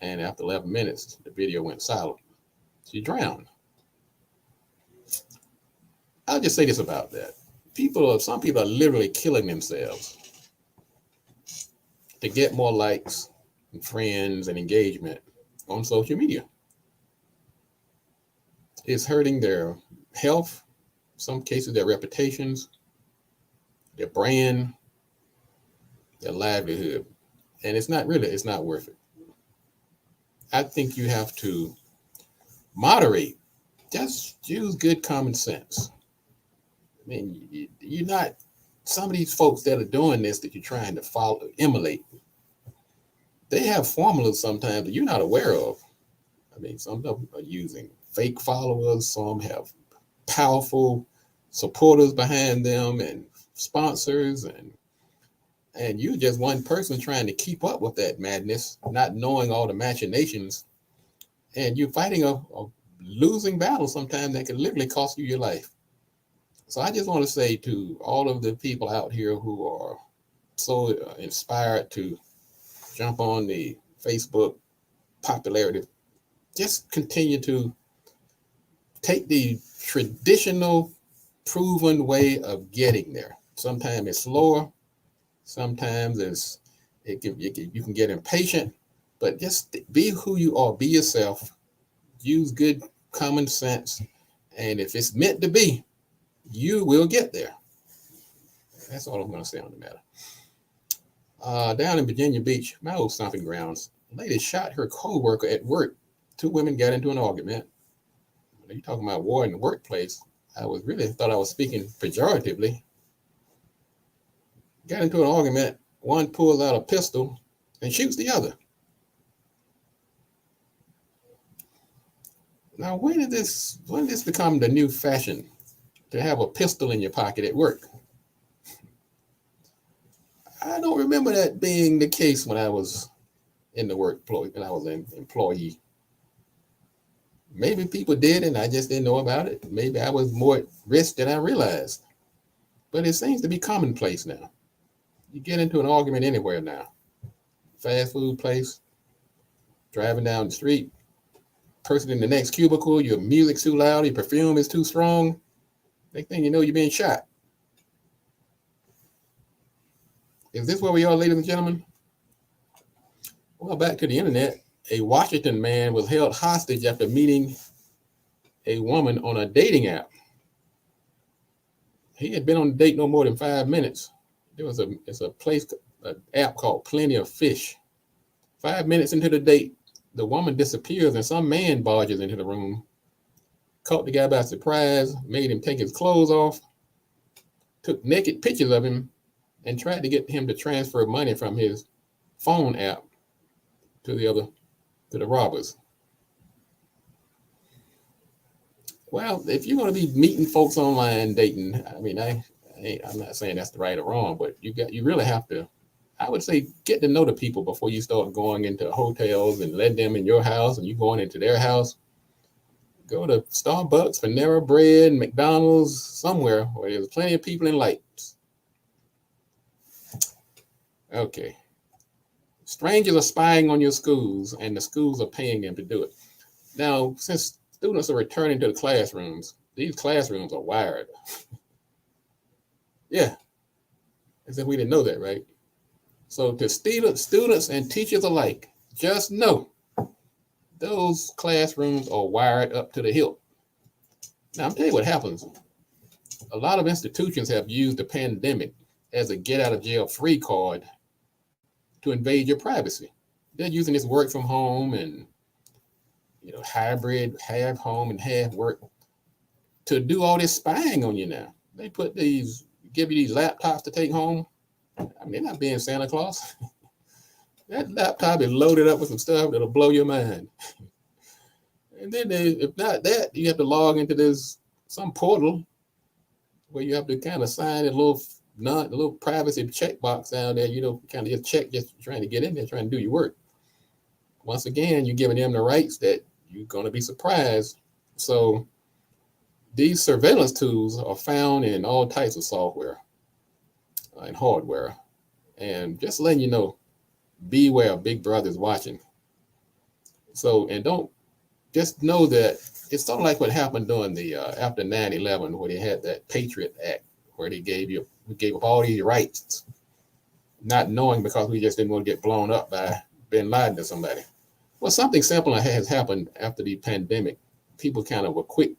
And after 11 minutes, the video went silent. She drowned. I'll just say this about that. Some people are literally killing themselves to get more likes and friends and engagement on social media. It's hurting their health, in some cases their reputations, their brand, their livelihood. And it's not worth it. I think you have to moderate. Just use good common sense. I mean, you're not, some of these folks that are doing this that you're trying to emulate, they have formulas sometimes that you're not aware of. I mean, some of them are using fake followers, some have powerful supporters behind them and sponsors, and you're just one person trying to keep up with that madness, not knowing all the machinations, and you're fighting a losing battle sometimes that can literally cost you your life. So I just want to say to all of the people out here who are so inspired to jump on the Facebook popularity, just continue to take the traditional proven way of getting there. Sometimes it's slower. Sometimes you can get impatient, but just be who you are. Be yourself. Use good common sense. And if it's meant to be, you will get there. That's all I'm going to say on the matter. Down in Virginia Beach, my old stomping grounds, a lady shot her co-worker at work. Two women got into an argument. When you talking about war in the workplace, I was really thought I was speaking pejoratively. Got into an argument. One pulls out a pistol and shoots the other. Now, when did this become the new fashion to have a pistol in your pocket at work? I don't remember that being the case when I was in the workplace, when I was an employee. Maybe people did and I just didn't know about it. Maybe I was more at risk than I realized. But it seems to be commonplace now. You get into an argument anywhere now. Fast food place, driving down the street, person in the next cubicle, your music's too loud, your perfume is too strong. Next thing you know, you're being shot. Is this where we are, ladies and gentlemen? Well, back to the internet. A Washington man was held hostage after meeting a woman on a dating app. He had been on a date no more than 5 minutes. It's a place, an app called Plenty of Fish. 5 minutes into the date, the woman disappears and some man barges into the room, caught the guy by surprise, made him take his clothes off, took naked pictures of him, and tried to get him to transfer money from his phone app to the robbers. Well, if you're going to be meeting folks online, dating, I mean, I'm not saying that's the right or wrong, but you really have to, I would say, get to know the people before you start going into hotels and letting them in your house and you going into their house. Go to Starbucks, Panera Bread, McDonald's, somewhere where there's plenty of people and lights. Okay. Strangers are spying on your schools and the schools are paying them to do it. Now, since students are returning to the classrooms, these classrooms are wired. Yeah. As if we didn't know that, right? So to students and teachers alike, just know those classrooms are wired up to the hilt. Now, I'm telling you what happens. A lot of institutions have used the pandemic as a get out of jail free card to invade your privacy. They're using this work from home and hybrid, half home and half work to do all this spying on you now. They give you these laptops to take home. I mean, they're not being Santa Claus. That laptop is loaded up with some stuff that'll blow your mind. And then if not that, you have to log into some portal where you have to kind of sign a little privacy checkbox down there, kind of just check, just trying to get in there, trying to do your work. Once again, you're giving them the rights that you're going to be surprised. So these surveillance tools are found in all types of software and hardware. And just letting you know, beware, Big Brother's watching. So, and don't just know that it's sort of like what happened during the after 9/11, where they had that Patriot Act, where we gave up all these rights, not knowing because we just didn't want to get blown up by Bin Laden or somebody. Well, something similar has happened after the pandemic. People kind of were quick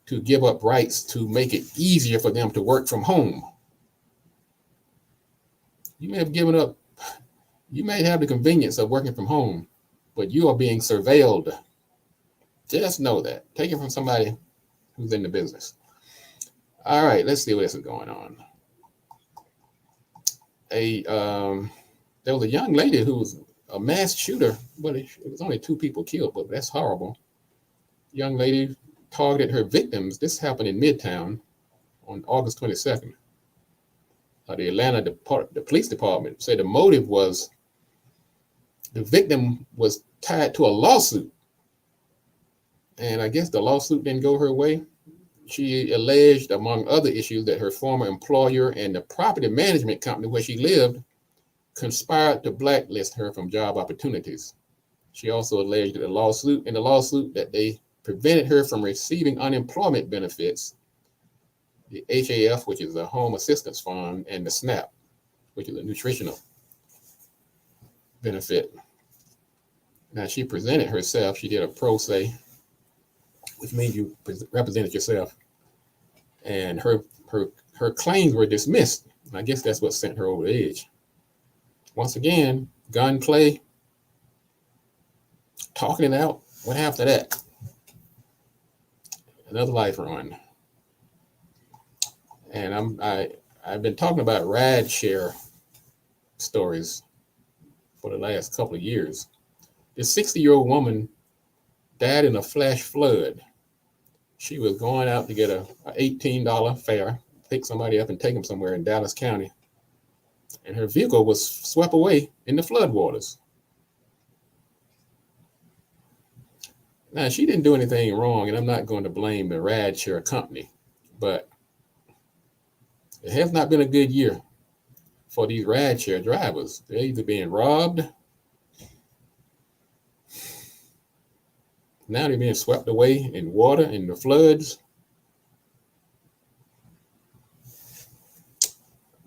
to give up rights to make it easier for them to work from home. You may have the convenience of working from home, but you are being surveilled. Just know that. Take it from somebody who's in the business. All right, let's see what else is going on. There was a young lady who was a mass shooter. Well, it was only 2 people killed, but that's horrible. Young lady targeted her victims. This happened in Midtown on August 22nd. The Atlanta the police department said the motive was the victim was tied to a lawsuit. And I guess the lawsuit didn't go her way. She alleged, among other issues, that her former employer and the property management company where she lived conspired to blacklist her from job opportunities. She also alleged in the lawsuit that they prevented her from receiving unemployment benefits, the HAF, which is a home assistance fund, and the SNAP, which is a nutritional benefit. Now, she presented herself. She did a pro se, which means you represented yourself. And her her claims were dismissed. I guess that's what sent her over the edge. Once again, gunplay, talking it out. What happened to that? Another life run. And I've been talking about ride share stories for the last couple of years. This 60-year-old woman died in a flash flood. She was going out to get a $18 fare, pick somebody up and take them somewhere in Dallas County. And her vehicle was swept away in the floodwaters. Now, she didn't do anything wrong, and I'm not going to blame the rideshare company, but it has not been a good year for these rideshare drivers. They're either being robbed, now they're being swept away in water in the floods.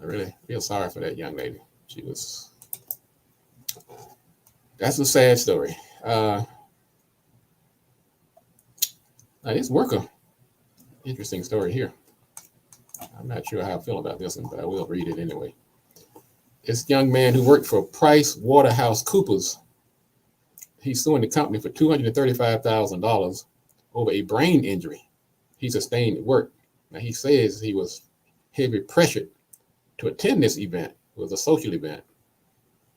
I really feel sorry for that young lady. That's a sad story. Now this worker, interesting story here. I'm not sure how I feel about this one, but I will read it anyway. This young man who worked for Price Waterhouse Coopers, he's suing the company for $235,000 over a brain injury he sustained at work. Now he says he was heavily pressured to attend this event. It was a social event.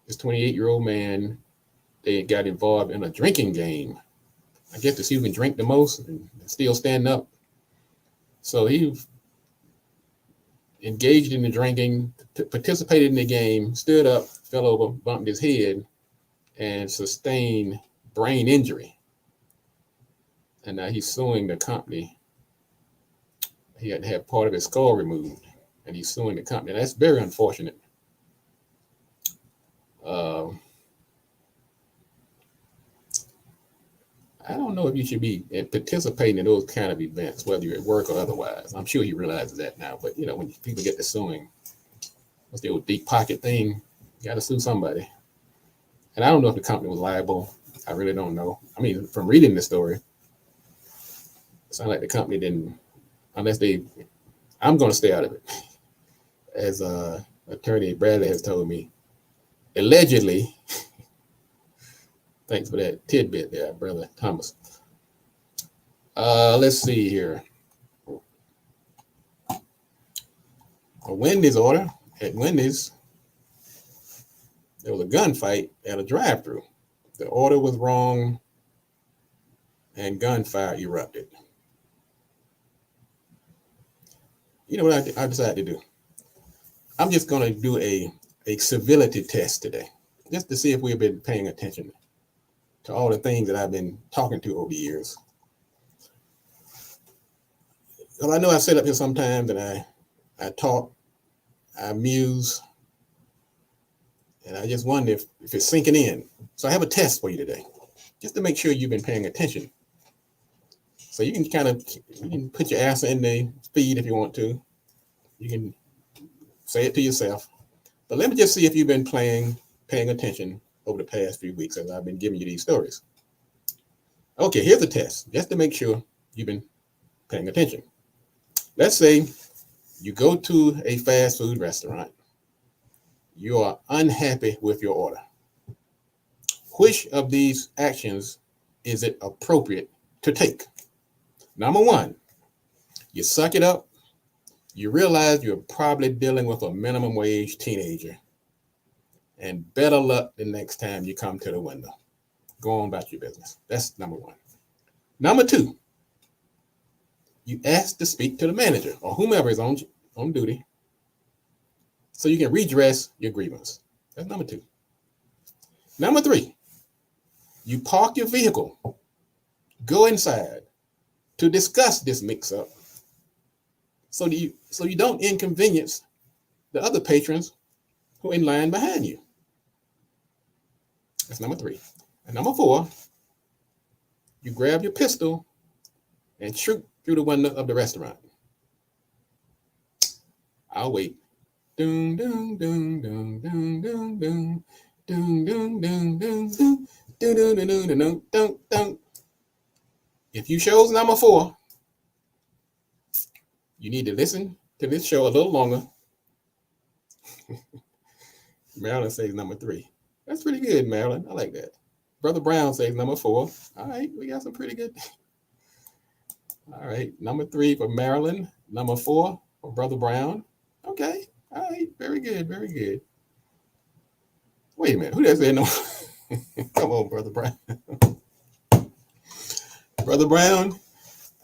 This 28-year-old man, they got involved in a drinking game. I guess to see who can drink the most and still stand up. So he engaged in the drinking, participated in the game, stood up, fell over, bumped his head, and sustained brain injury. And now he's suing the company. He had to have part of his skull removed, and he's suing the company. That's very unfortunate. I don't know if you should be participating in those kind of events, whether you're at work or otherwise. I'm sure he realizes that now. But, you know, when people get to suing, what's the old deep pocket thing? You got to sue somebody. And I don't know if the company was liable. I really don't know. I mean, from reading the story, it sounds like the company didn't, unless I'm going to stay out of it. As attorney Bradley has told me, allegedly, thanks for that tidbit there, Brother Thomas. Let's see here. A Wendy's order. At Wendy's, there was a gunfight at a drive-thru. The order was wrong, and gunfire erupted. You know what I decided to do? I'm just going to do a civility test today, just to see if we've been paying attention to all the things that I've been talking to over the years. Well, I know I sit up here sometimes and I talk, I muse, and I just wonder if it's sinking in. So I have a test for you today, just to make sure you've been paying attention. So you can put your answer in the feed if you want to. You can say it to yourself. But let me just see if you've been paying attention over the past few weeks as I've been giving you these stories. Okay, here's a test, just to make sure you've been paying attention. Let's say you go to a fast food restaurant. You are unhappy with your order. Which of these actions is it appropriate to take? Number one, you suck it up. You realize you're probably dealing with a minimum wage teenager. And better luck the next time you come to the window. Go on about your business. That's number one. Number two, you ask to speak to the manager or whomever is on duty so you can redress your grievance. That's number two. Number three, you park your vehicle, go inside to discuss this mix-up so you don't inconvenience the other patrons who are in line behind you. That's number three. And number four, you grab your pistol and shoot through the window of the restaurant. I'll wait. Dun, dun, dun, dun, dun, dun, dun, dun, dun, dun, dun, dun, dun, dun, dun, dun, dun, dun. If you chose number four, you need to listen to to this show a little longer. Marilyn says number 3. That's pretty good, Marilyn. I like that. Brother Brown says number 4. All right, we got some pretty good. All right, number 3 for Marilyn. Number 4 for Brother Brown. Okay, all right, very good, very good. Wait a minute, who that said no? Come on, Brother Brown. Brother Brown,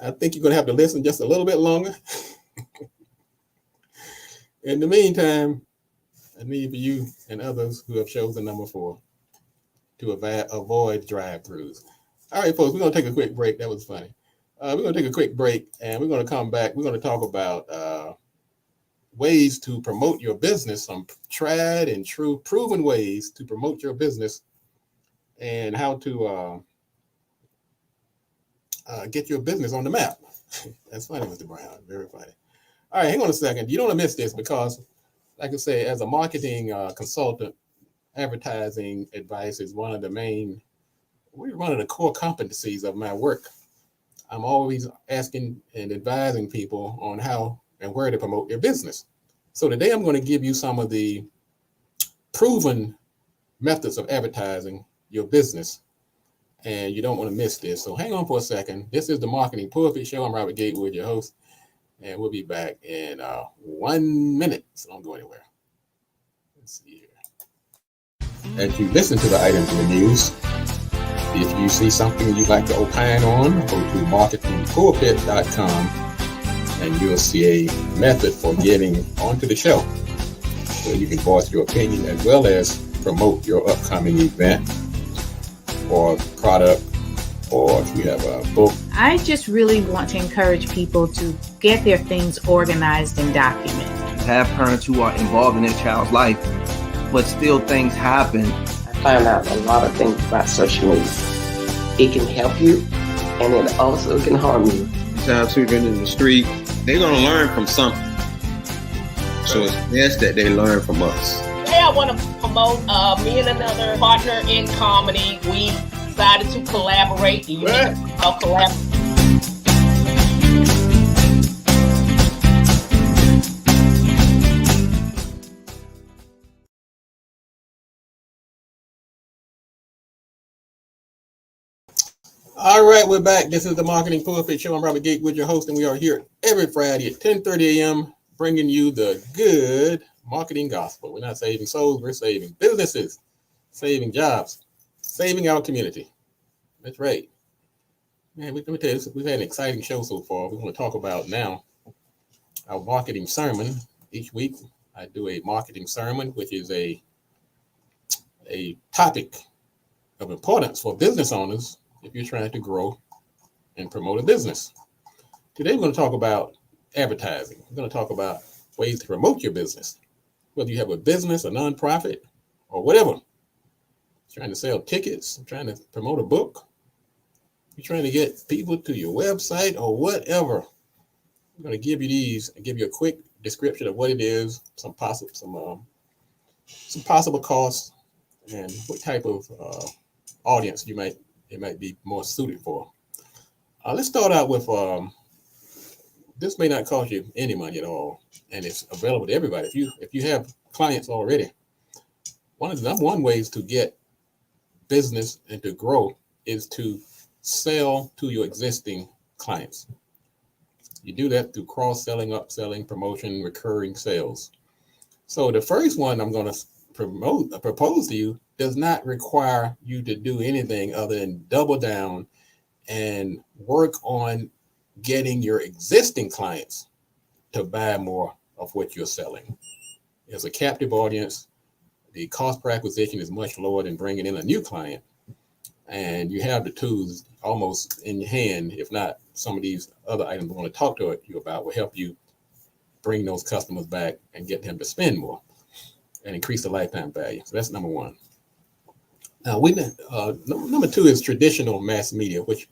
I think you're going to have to listen just a little bit longer. In the meantime, I need for you and others who have chosen number 4 to avoid drive-thrus. All right, folks, we're going to take a quick break. That was funny. We're going to take a quick break, and we're going to come back. We're going to talk about ways to promote your business, some tried and true proven ways to promote your business, and how to get your business on the map. That's funny, Mr. Brown. Very funny. All right, hang on a second. You don't want to miss this because, like I say, as a marketing consultant, advertising advice is one of the core competencies of my work. I'm always asking and advising people on how and where to promote their business. So today I'm going to give you some of the proven methods of advertising your business, and you don't want to miss this. So hang on for a second. This is the Marketing Pulpit Show. I'm Robert Gatewood, your host, and we'll be back in 1 minute. So don't go anywhere. Let's see here. As you listen to the items in the news, if you see something you'd like to opine on, go to marketingpulpit.com and you'll see a method for getting onto the show. So you can voice your opinion as well as promote your upcoming event or product, or if you have a book. I just really want to encourage people to get their things organized and documented. Have parents who are involved in their child's life, but still things happen. Find out a lot of things about social media. It can help you, and it also can harm you. Sometimes people in the street, they're going to learn from something. So it's best that they learn from us. Hey, I want to promote me and another partner in comedy. We decided to collaborate. All right, we're back. This is the Marketing Pulpit Show. I'm Robert Gatewood, your host, and we are here every Friday at 10:30 a.m. bringing you the good marketing gospel. We're not saving souls, we're saving businesses, saving jobs, saving our community. That's right. Man, let me tell you, we've had an exciting show so far. We're going to talk about now our marketing sermon. Each week, I do a marketing sermon, which is a topic of importance for business owners if you're trying to grow and promote a business. Today, we're going to talk about advertising. We're going to talk about ways to promote your business, whether you have a business, a nonprofit, or whatever. Trying to sell tickets, trying to promote a book, you're trying to get people to your website or whatever. I'm going to give you these and give you a quick description of what it is, some possible costs, and what type of audience it might be more suited for. Let's start out with this may not cost you any money at all, and it's available to everybody. If you have clients already, one of the number one ways to get business and to grow is to sell to your existing clients. You do that through cross-selling, upselling, promotion, recurring sales. So the first one I'm going to propose to you does not require you to do anything other than double down and work on getting your existing clients to buy more of what you're selling. As a captive audience, the cost per acquisition is much lower than bringing in a new client. And you have the tools almost in your hand. If not, some of these other items I want to talk to you about will help you bring those customers back and get them to spend more and increase the lifetime value. So that's number one. Now, number two is traditional mass media, which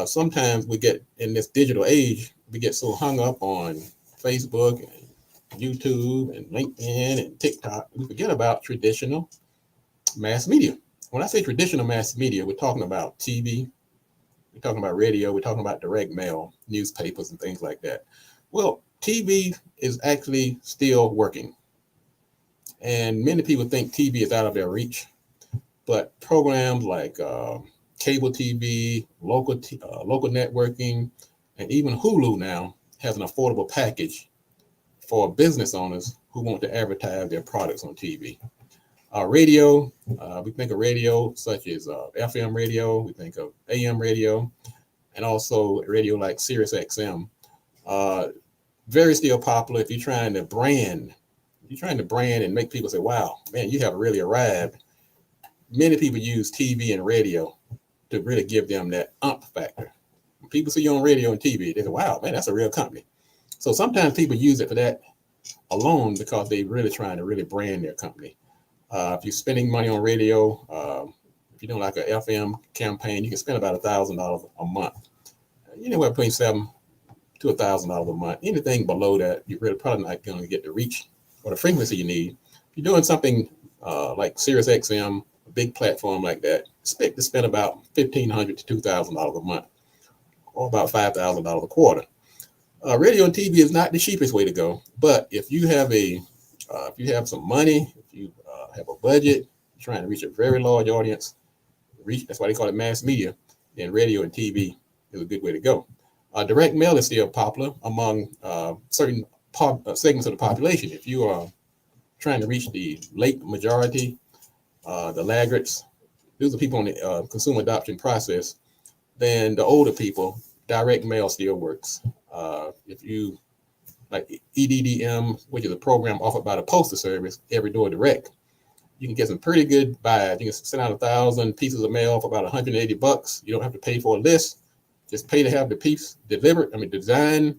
sometimes we get in this digital age, we get so hung up on Facebook and YouTube and LinkedIn and TikTok, we forget about traditional mass media. When I say traditional mass media, we're talking about TV, we're talking about radio, we're talking about direct mail, newspapers, and things like that. Well, TV is actually still working. And many people think TV is out of their reach, but programs like cable TV, local networking, and even Hulu now has an affordable package for business owners who want to advertise their products on TV. Radio, we think of radio such as FM radio, we think of AM radio, and also radio like Sirius XM. Very still popular if you're trying to brand. You're trying to brand and make people say, wow, man, you have really arrived. Many people use TV and radio to really give them that factor. When people see you on radio and TV, they say, wow, man, that's a real company. So sometimes people use it for that alone because they're really trying to really brand their company. If you're spending money on radio, if you're doing like an FM campaign, you can spend about $1,000 a month. Anywhere between $700 to $1,000 a month. Anything below that, you're really probably not going to get the reach or the frequency you need. If you're doing something like Sirius XM, a big platform like that, expect to spend about $1,500 to $2,000 a month, or about $5,000 a quarter. Radio and TV is not the cheapest way to go, but if you have some money, if you have a budget, you're trying to reach a very large audience, that's why they call it mass media, then radio and TV is a good way to go. Direct mail is still popular among certain segments of the population. If you are trying to reach the late majority, the laggards, those are people on the consumer adoption process, then the older people, direct mail still works. If you like EDDM, which is a program offered by the Postal Service, Every Door Direct, you can get some pretty good buys. You can send out 1,000 pieces of mail for about $180. You don't have to pay for a list. Just pay to have the piece delivered, designed,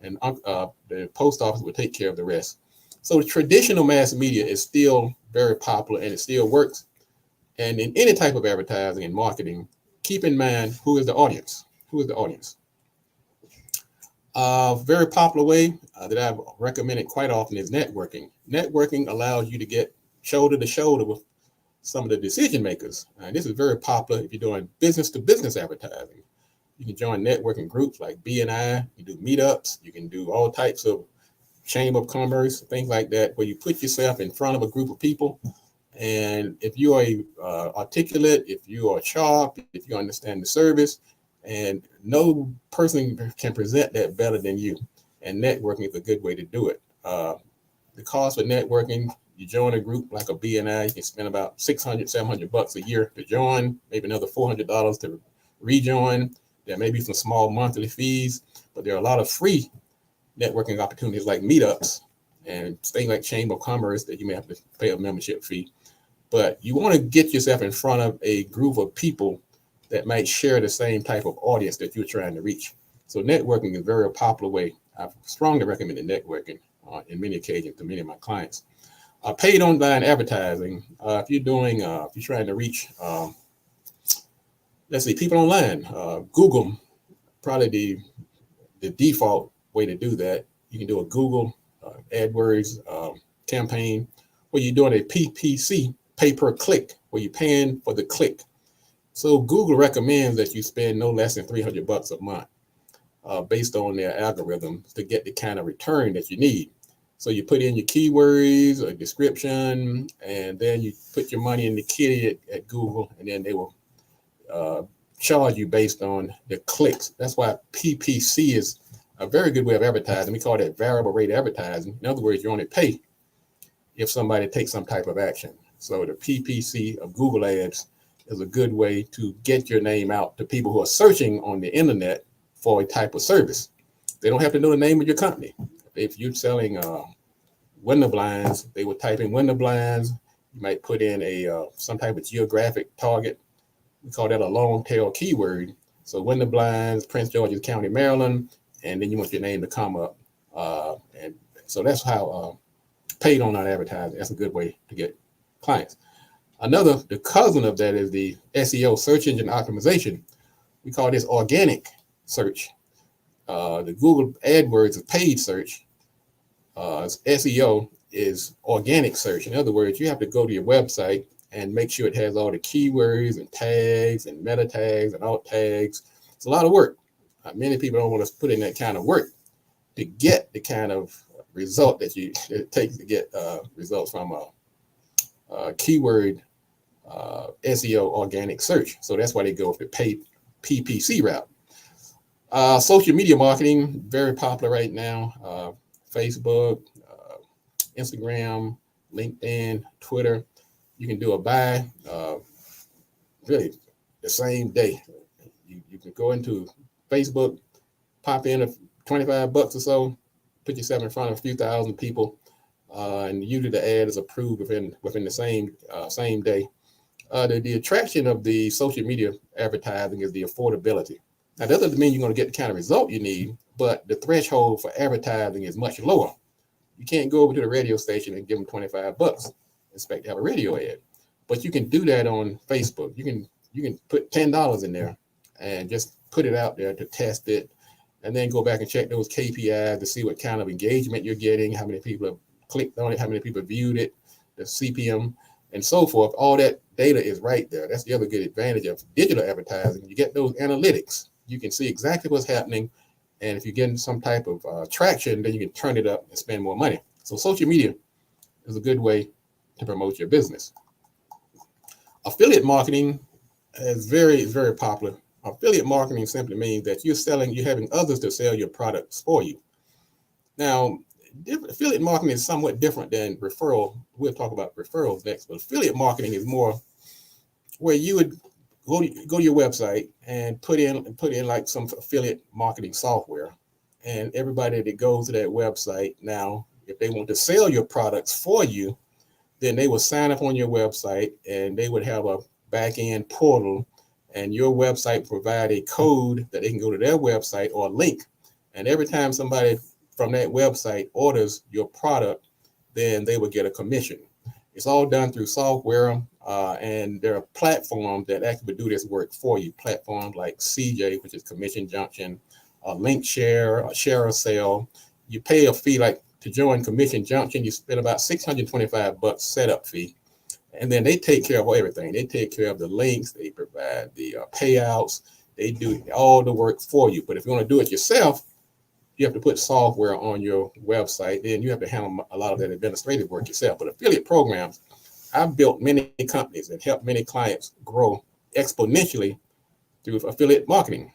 and the post office will take care of the rest. So the traditional mass media is still very popular and it still works. And in any type of advertising and marketing, keep in mind who is the audience. Who is the audience? Very popular way that I've recommended quite often is networking. Networking allows you to get shoulder to shoulder with some of the decision makers. And this is very popular if you're doing business to business advertising. You can join networking groups like BNI. You do meetups. You can do all types of chamber of commerce, things like that, where you put yourself in front of a group of people. And if you are articulate, if you are sharp, if you understand the service, and no person can present that better than you. And networking is a good way to do it. The cost for networking, you join a group like a BNI, you can spend about $600, $700 a year to join, maybe another $400 to rejoin. There may be some small monthly fees, but there are a lot of free networking opportunities like meetups and things like Chamber of Commerce that you may have to pay a membership fee. But you want to get yourself in front of a group of people that might share the same type of audience that you're trying to reach. So networking is a very popular way. I've strongly recommended networking in many occasions to many of my clients. Paid online advertising. If you're trying to reach, let's see, people online, Google, probably the default way to do that. You can do a Google AdWords campaign where you're doing a PPC, pay per click, where you're paying for the click. So Google recommends that you spend no less than $300 a month based on their algorithms to get the kind of return that you need. So you put in your keywords, a description, and then you put your money in the kitty at Google, and then they will charge you based on the clicks. That's why PPC is a very good way of advertising. We call that variable rate advertising. In other words, you only pay if somebody takes some type of action. So the PPC of Google Ads is a good way to get your name out to people who are searching on the internet for a type of service. They don't have to know the name of your company. If you're selling window blinds, they would type in window blinds. You might put in some type of geographic target. We call that a long tail keyword. So window blinds, Prince George's County, Maryland, and then you want your name to come up. And so that's how paid online advertising. That's a good way to get clients. The cousin of that is the SEO, search engine optimization. We call this organic search. The Google AdWords is paid search. SEO is organic search. In other words, you have to go to your website and make sure it has all the keywords and tags and meta tags and alt tags. It's a lot of work. Many people don't want to put in that kind of work to get the kind of result that it takes to get results from a keyword SEO organic search. So that's why they go with the paid PPC route. Social media marketing, very popular right now. Facebook, Instagram, LinkedIn, Twitter. You can do a buy really the same day. You can go into Facebook, pop in $25 or so, put yourself in front of a few thousand people, and usually the ad is approved within the same day. The attraction of the social media advertising is the affordability. Now, that doesn't mean you're going to get the kind of result you need, but the threshold for advertising is much lower. You can't go over to the radio station and give them $25, expect to have a radio ad. But you can do that on Facebook. You can put $10 in there and just put it out there to test it, and then go back and check those KPIs to see what kind of engagement you're getting, how many people have clicked on it, how many people viewed it, the CPM, and so forth. All that data is right there. That's the other good advantage of digital advertising. You get those analytics. You can see exactly what's happening. And if you're getting some type of traction, then you can turn it up and spend more money. So social media is a good way to promote your business. Affiliate marketing is very, very popular. Affiliate marketing simply means that you're having others to sell your products for you. Now, affiliate marketing is somewhat different than referral. We'll talk about referrals next, but affiliate marketing is more where you would go to your website and put in like some affiliate marketing software, and everybody that goes to that website now, if they want to sell your products for you, then they will sign up on your website, and they would have a back-end portal, and your website provide a code that they can go to their website or a link. And every time somebody from that website orders your product, then they will get a commission. It's all done through software, and there are platforms that actually do this work for you. Platforms like CJ, which is Commission Junction, Link Share, Share Sale. You pay a fee like to join Commission Junction. You spend about $625 setup fee, and then they take care of everything. They take care of the links. They provide the payouts. They do all the work for you. But if you want to do it yourself, you have to put software on your website. Then you have to handle a lot of that administrative work yourself. But affiliate programs, I've built many companies and helped many clients grow exponentially through affiliate marketing.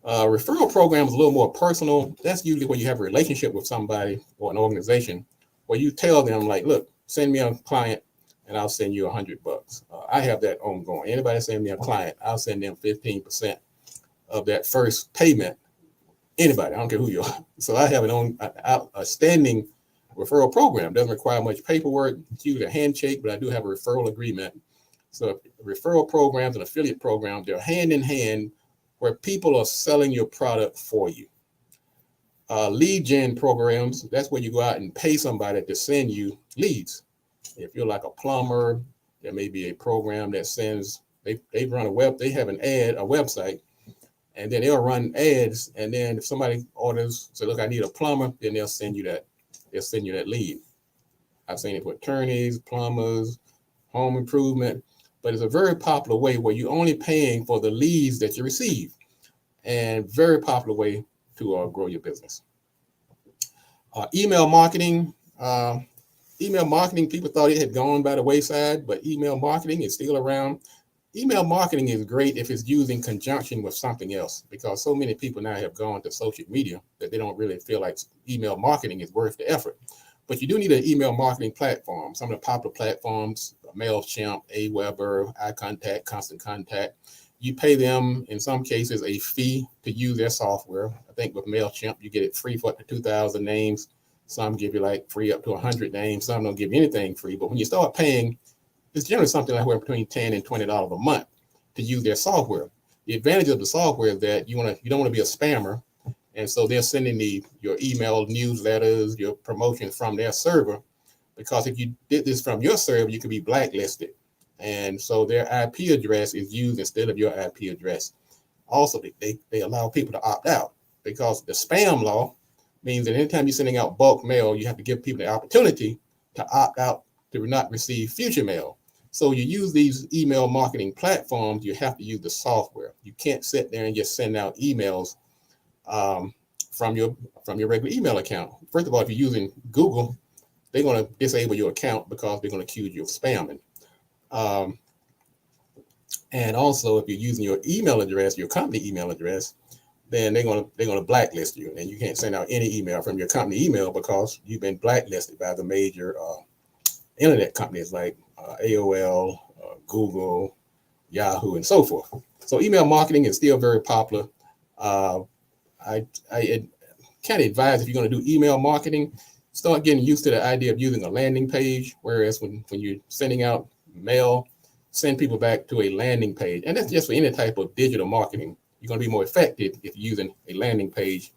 Referral program is a little more personal. That's usually where you have a relationship with somebody or an organization where you tell them, like, look, send me a client and I'll send you $100. I have that ongoing. Anybody send me a client, I'll send them 15% of that first payment. Anybody, I don't care who you are. So I have a standing referral program. Doesn't require much paperwork. It's usually a handshake, but I do have a referral agreement. So referral programs and affiliate programs, they're hand in hand where people are selling your product for you. Lead gen programs, that's where you go out and pay somebody to send you leads. If you're like a plumber, there may be a program that sends, they run they have an ad, a website, and then they'll run ads. And then if somebody orders, say, look, I need a plumber, then they'll send you that lead. I've seen it for attorneys, plumbers, home improvement, but it's a very popular way where you're only paying for the leads that you receive, and very popular way to grow your business. Email marketing. Email marketing, people thought it had gone by the wayside, but email marketing is still around. Email marketing is great if it's used in conjunction with something else, because so many people now have gone to social media that they don't really feel like email marketing is worth the effort. But you do need an email marketing platform. Some of the popular platforms, MailChimp, Aweber, iContact, Constant Contact. You pay them, in some cases, a fee to use their software. I think with MailChimp, you get it free for up to 2,000 names. Some give you like free up to 100 names. Some don't give you anything free. But when you start paying, it's generally something like between $10 and $20 a month to use their software. The advantage of the software is that you don't want to be a spammer. And so they're sending your email newsletters, your promotions from their server, because if you did this from your server, you could be blacklisted. And so their IP address is used instead of your IP address. Also, they allow people to opt out, because the spam law means that anytime you're sending out bulk mail, you have to give people the opportunity to opt out to not receive future mail. So you use these email marketing platforms, you have to use the software. You can't sit there and just send out emails from your regular email account. First of all, if you're using Google, they're going to disable your account because they're going to accuse you of spamming. And also, if you're using your email address, your company email address, then they're gonna blacklist you, and you can't send out any email from your company email because you've been blacklisted by the major internet companies like AOL, Google, Yahoo, and so forth. So email marketing is still very popular. I kind of advise, if you're going to do email marketing, start getting used to the idea of using a landing page. Whereas when you're sending out mail, send people back to a landing page. And that's just for any type of digital marketing. You're going to be more effective if you're using a landing page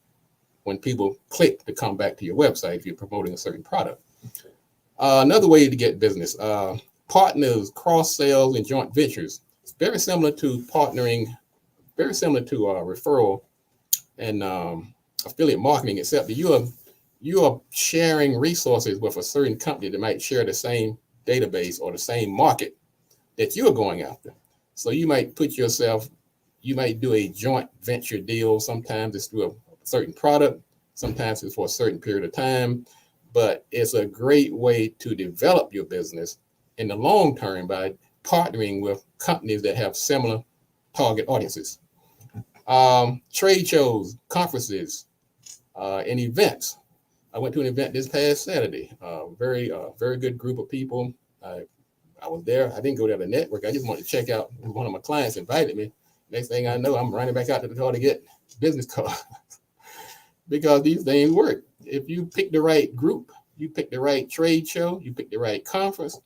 when people click to come back to your website if you're promoting a certain product. Another way to get business, partners, cross sales, and joint ventures. It's very similar to partnering, very similar to referral and affiliate marketing, except that you are sharing resources with a certain company that might share the same database or the same market that you're going after. So you might you might do a joint venture deal. Sometimes it's through a certain product, sometimes it's for a certain period of time, but it's a great way to develop your business in the long term by partnering with companies that have similar target audiences. Trade shows, conferences, and events. I went to an event this past Saturday. Very good group of people. I was there. I didn't go there to network. I just wanted to check out. One of my clients invited me. Next thing I know, I'm running back out to the car to get business cards because these things work. If you pick the right group, you pick the right trade show, you pick the right conference,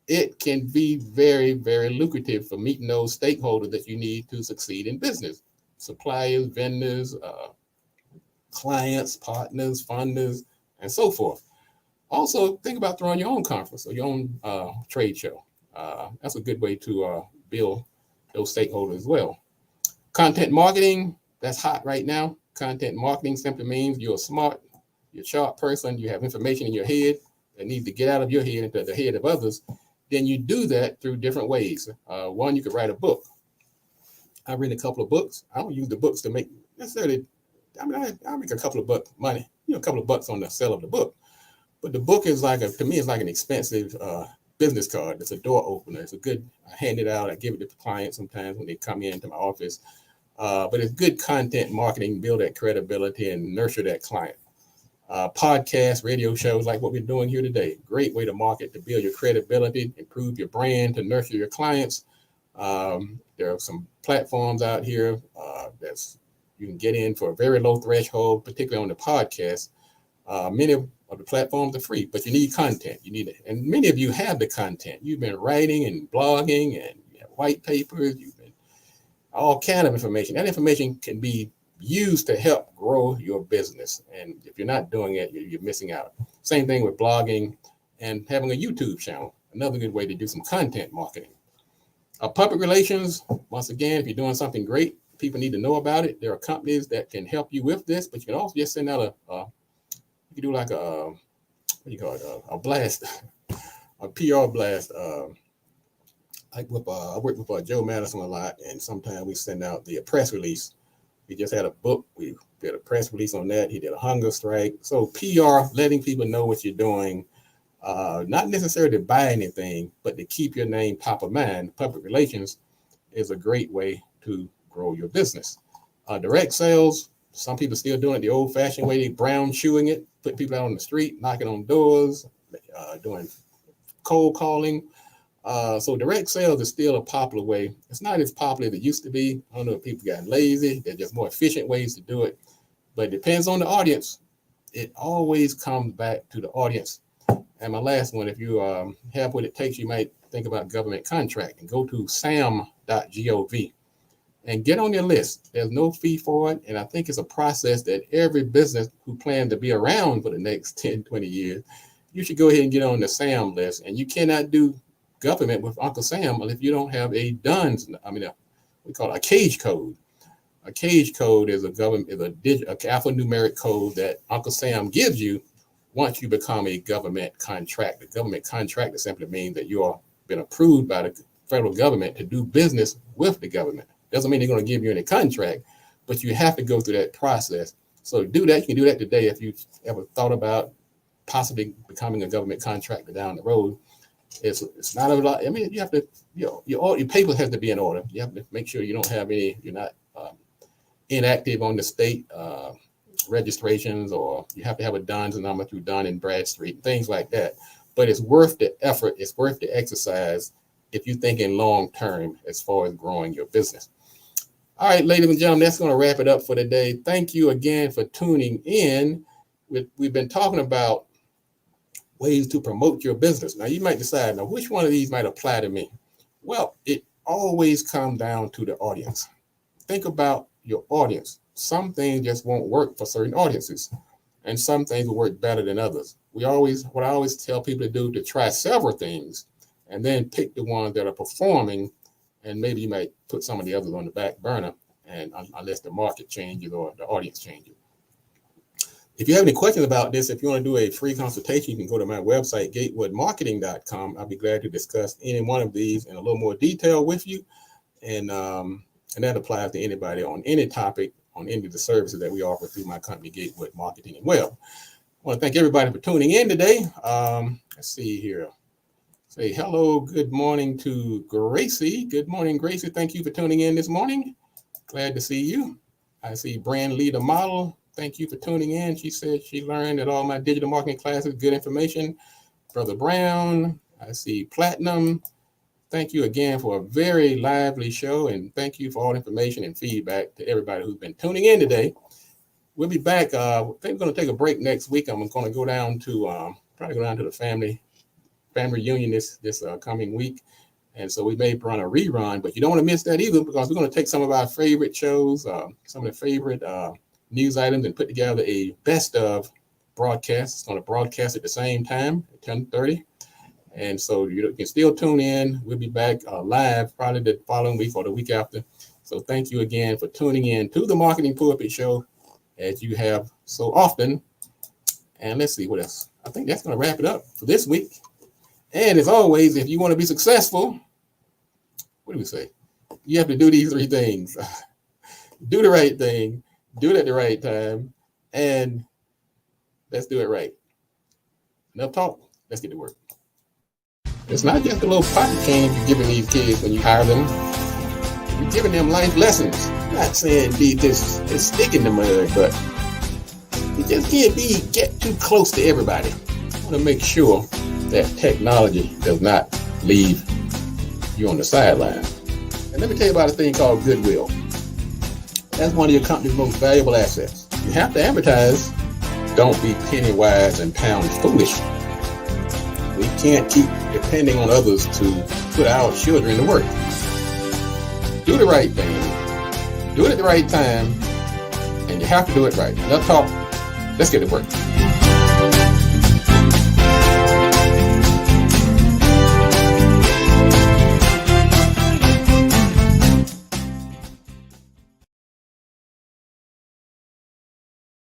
it can be very, very lucrative for meeting those stakeholders that you need to succeed in business. Suppliers, vendors, clients, partners, funders, and so forth. Also, think about throwing your own conference or your own trade show. That's a good way to build those stakeholders as well. Content marketing, that's hot right now. Content marketing simply means you're smart, you're a sharp person, you have information in your head that needs to get out of your head into the head of others. Then you do that through different ways. One, you could write a book. I've written a couple of books. I don't use the books to make necessarily, I make a couple of bucks money, a couple of bucks on the sale of the book. But the book is to me, it's like an expensive business card. It's a door opener. It's a good, I hand it out. I give it to clients sometimes when they come into my office. But it's good content marketing, build that credibility and nurture that client. Podcasts, radio shows like what we're doing here today. Great way to market, to build your credibility, improve your brand, to nurture your clients. There are some platforms out here that's you can get in for a very low threshold, particularly on the podcast. Many of the platforms are free, but you need content. You need it. And many of you have the content. You've been writing and blogging and you have white papers. You've been all kind of information. That information can be used to help grow your business. And if you're not doing it, you're missing out. Same thing with blogging and having a YouTube channel. Another good way to do some content marketing. Public relations, once again, if you're doing something great, people need to know about it. There are companies that can help you with this, but you can also just send out you can do like a blast, a PR blast. I work with Joe Madison a lot, and sometimes we send out the press release. We just had a book. We did a press release on that. He did a hunger strike. So PR, letting people know what you're doing, not necessarily to buy anything, but to keep your name top of mind. Public relations is a great way to grow your business. Direct sales, some people still doing it the old-fashioned way, brown shoeing it, put people out on the street, knocking on doors, doing cold calling. So direct sales is still a popular way. It's not as popular as it used to be. I don't know if people got lazy. There's just more efficient ways to do it. But it depends on the audience. It always comes back to the audience. And my last one, if you have what it takes, you might think about government contracting. Go to sam.gov and get on your list. There's no fee for it. And I think it's a process that every business who plans to be around for the next 10, 20 years, you should go ahead and get on the SAM list. And you cannot do government with Uncle Sam if you don't have a DUNS, we call it a cage code. A cage code is a alphanumeric code that Uncle Sam gives you once you become a government contractor. Government contractor simply means that you are been approved by the federal government to do business with the government. Doesn't mean they're going to give you any contract, but you have to go through that process So do that. You can do that today if you've ever thought about possibly becoming a government contractor down the road. It's not a lot. I mean, you have to, your paper has to be in order. You have to make sure you don't have any, you're not inactive on the state registrations, or you have to have a DUNS number through Dun & Bradstreet, things like that. But it's worth the effort. It's worth the exercise if you're thinking long term as far as growing your business. All right, ladies and gentlemen, that's going to wrap it up for today. Thank you again for tuning in. We've been talking about ways to promote your business. Now, you might decide, now, which one of these might apply to me? Well, it always comes down to the audience. Think about your audience. Some things just won't work for certain audiences, and some things will work better than others. What I always tell people to do, to try several things and then pick the ones that are performing, and maybe you might put some of the others on the back burner, and unless the market changes or the audience changes. If you have any questions about this, if you want to do a free consultation, you can go to my website, gatewoodmarketing.com. I'll be glad to discuss any one of these in a little more detail with you. And that applies to anybody on any topic, on any of the services that we offer through my company, Gatewood Marketing and Web. I want to thank everybody for tuning in today. Let's see here. Say hello, good morning to Gracie. Good morning, Gracie. Thank you for tuning in this morning. Glad to see you. I see Brand Leader Model. Thank you for tuning in. She said she learned at all my digital marketing classes, good information. Brother Brown, I see Platinum. Thank you again for a very lively show, and thank you for all the information and feedback to everybody who's been tuning in today. We'll be back. I think we're going to take a break next week. I'm going to go down to probably go down to the family reunion this coming week, and so we may run a rerun, but you don't want to miss that either, because we're going to take some of our favorite shows, some of the favorite news items, and put together a best of broadcast. It's going to broadcast at the same time at 10:30. And so you can still tune in. We'll be back live probably the following week or the week after. So thank you again for tuning in to the Marketing Pulpit Show, as you have so often. And let's see what else. I think that's going to wrap it up for this week. And as always, if you want to be successful, what do we say? You have to do these three things. Do the right thing, do it at the right time, and let's do it right. Enough talk. Let's get to work. It's not just a little pocket change you're giving these kids when you hire them. You're giving them life lessons. I'm not saying be this stick in the mud, but you just can't get too close to everybody. You want to make sure that technology does not leave you on the sideline. And let me tell you about a thing called goodwill. That's one of your company's most valuable assets. You have to advertise. Don't be penny wise and pound foolish. We can't keep depending on others to put our children to work. Do the right thing. Do it at the right time. And you have to do it right. Enough talk. Let's get to work.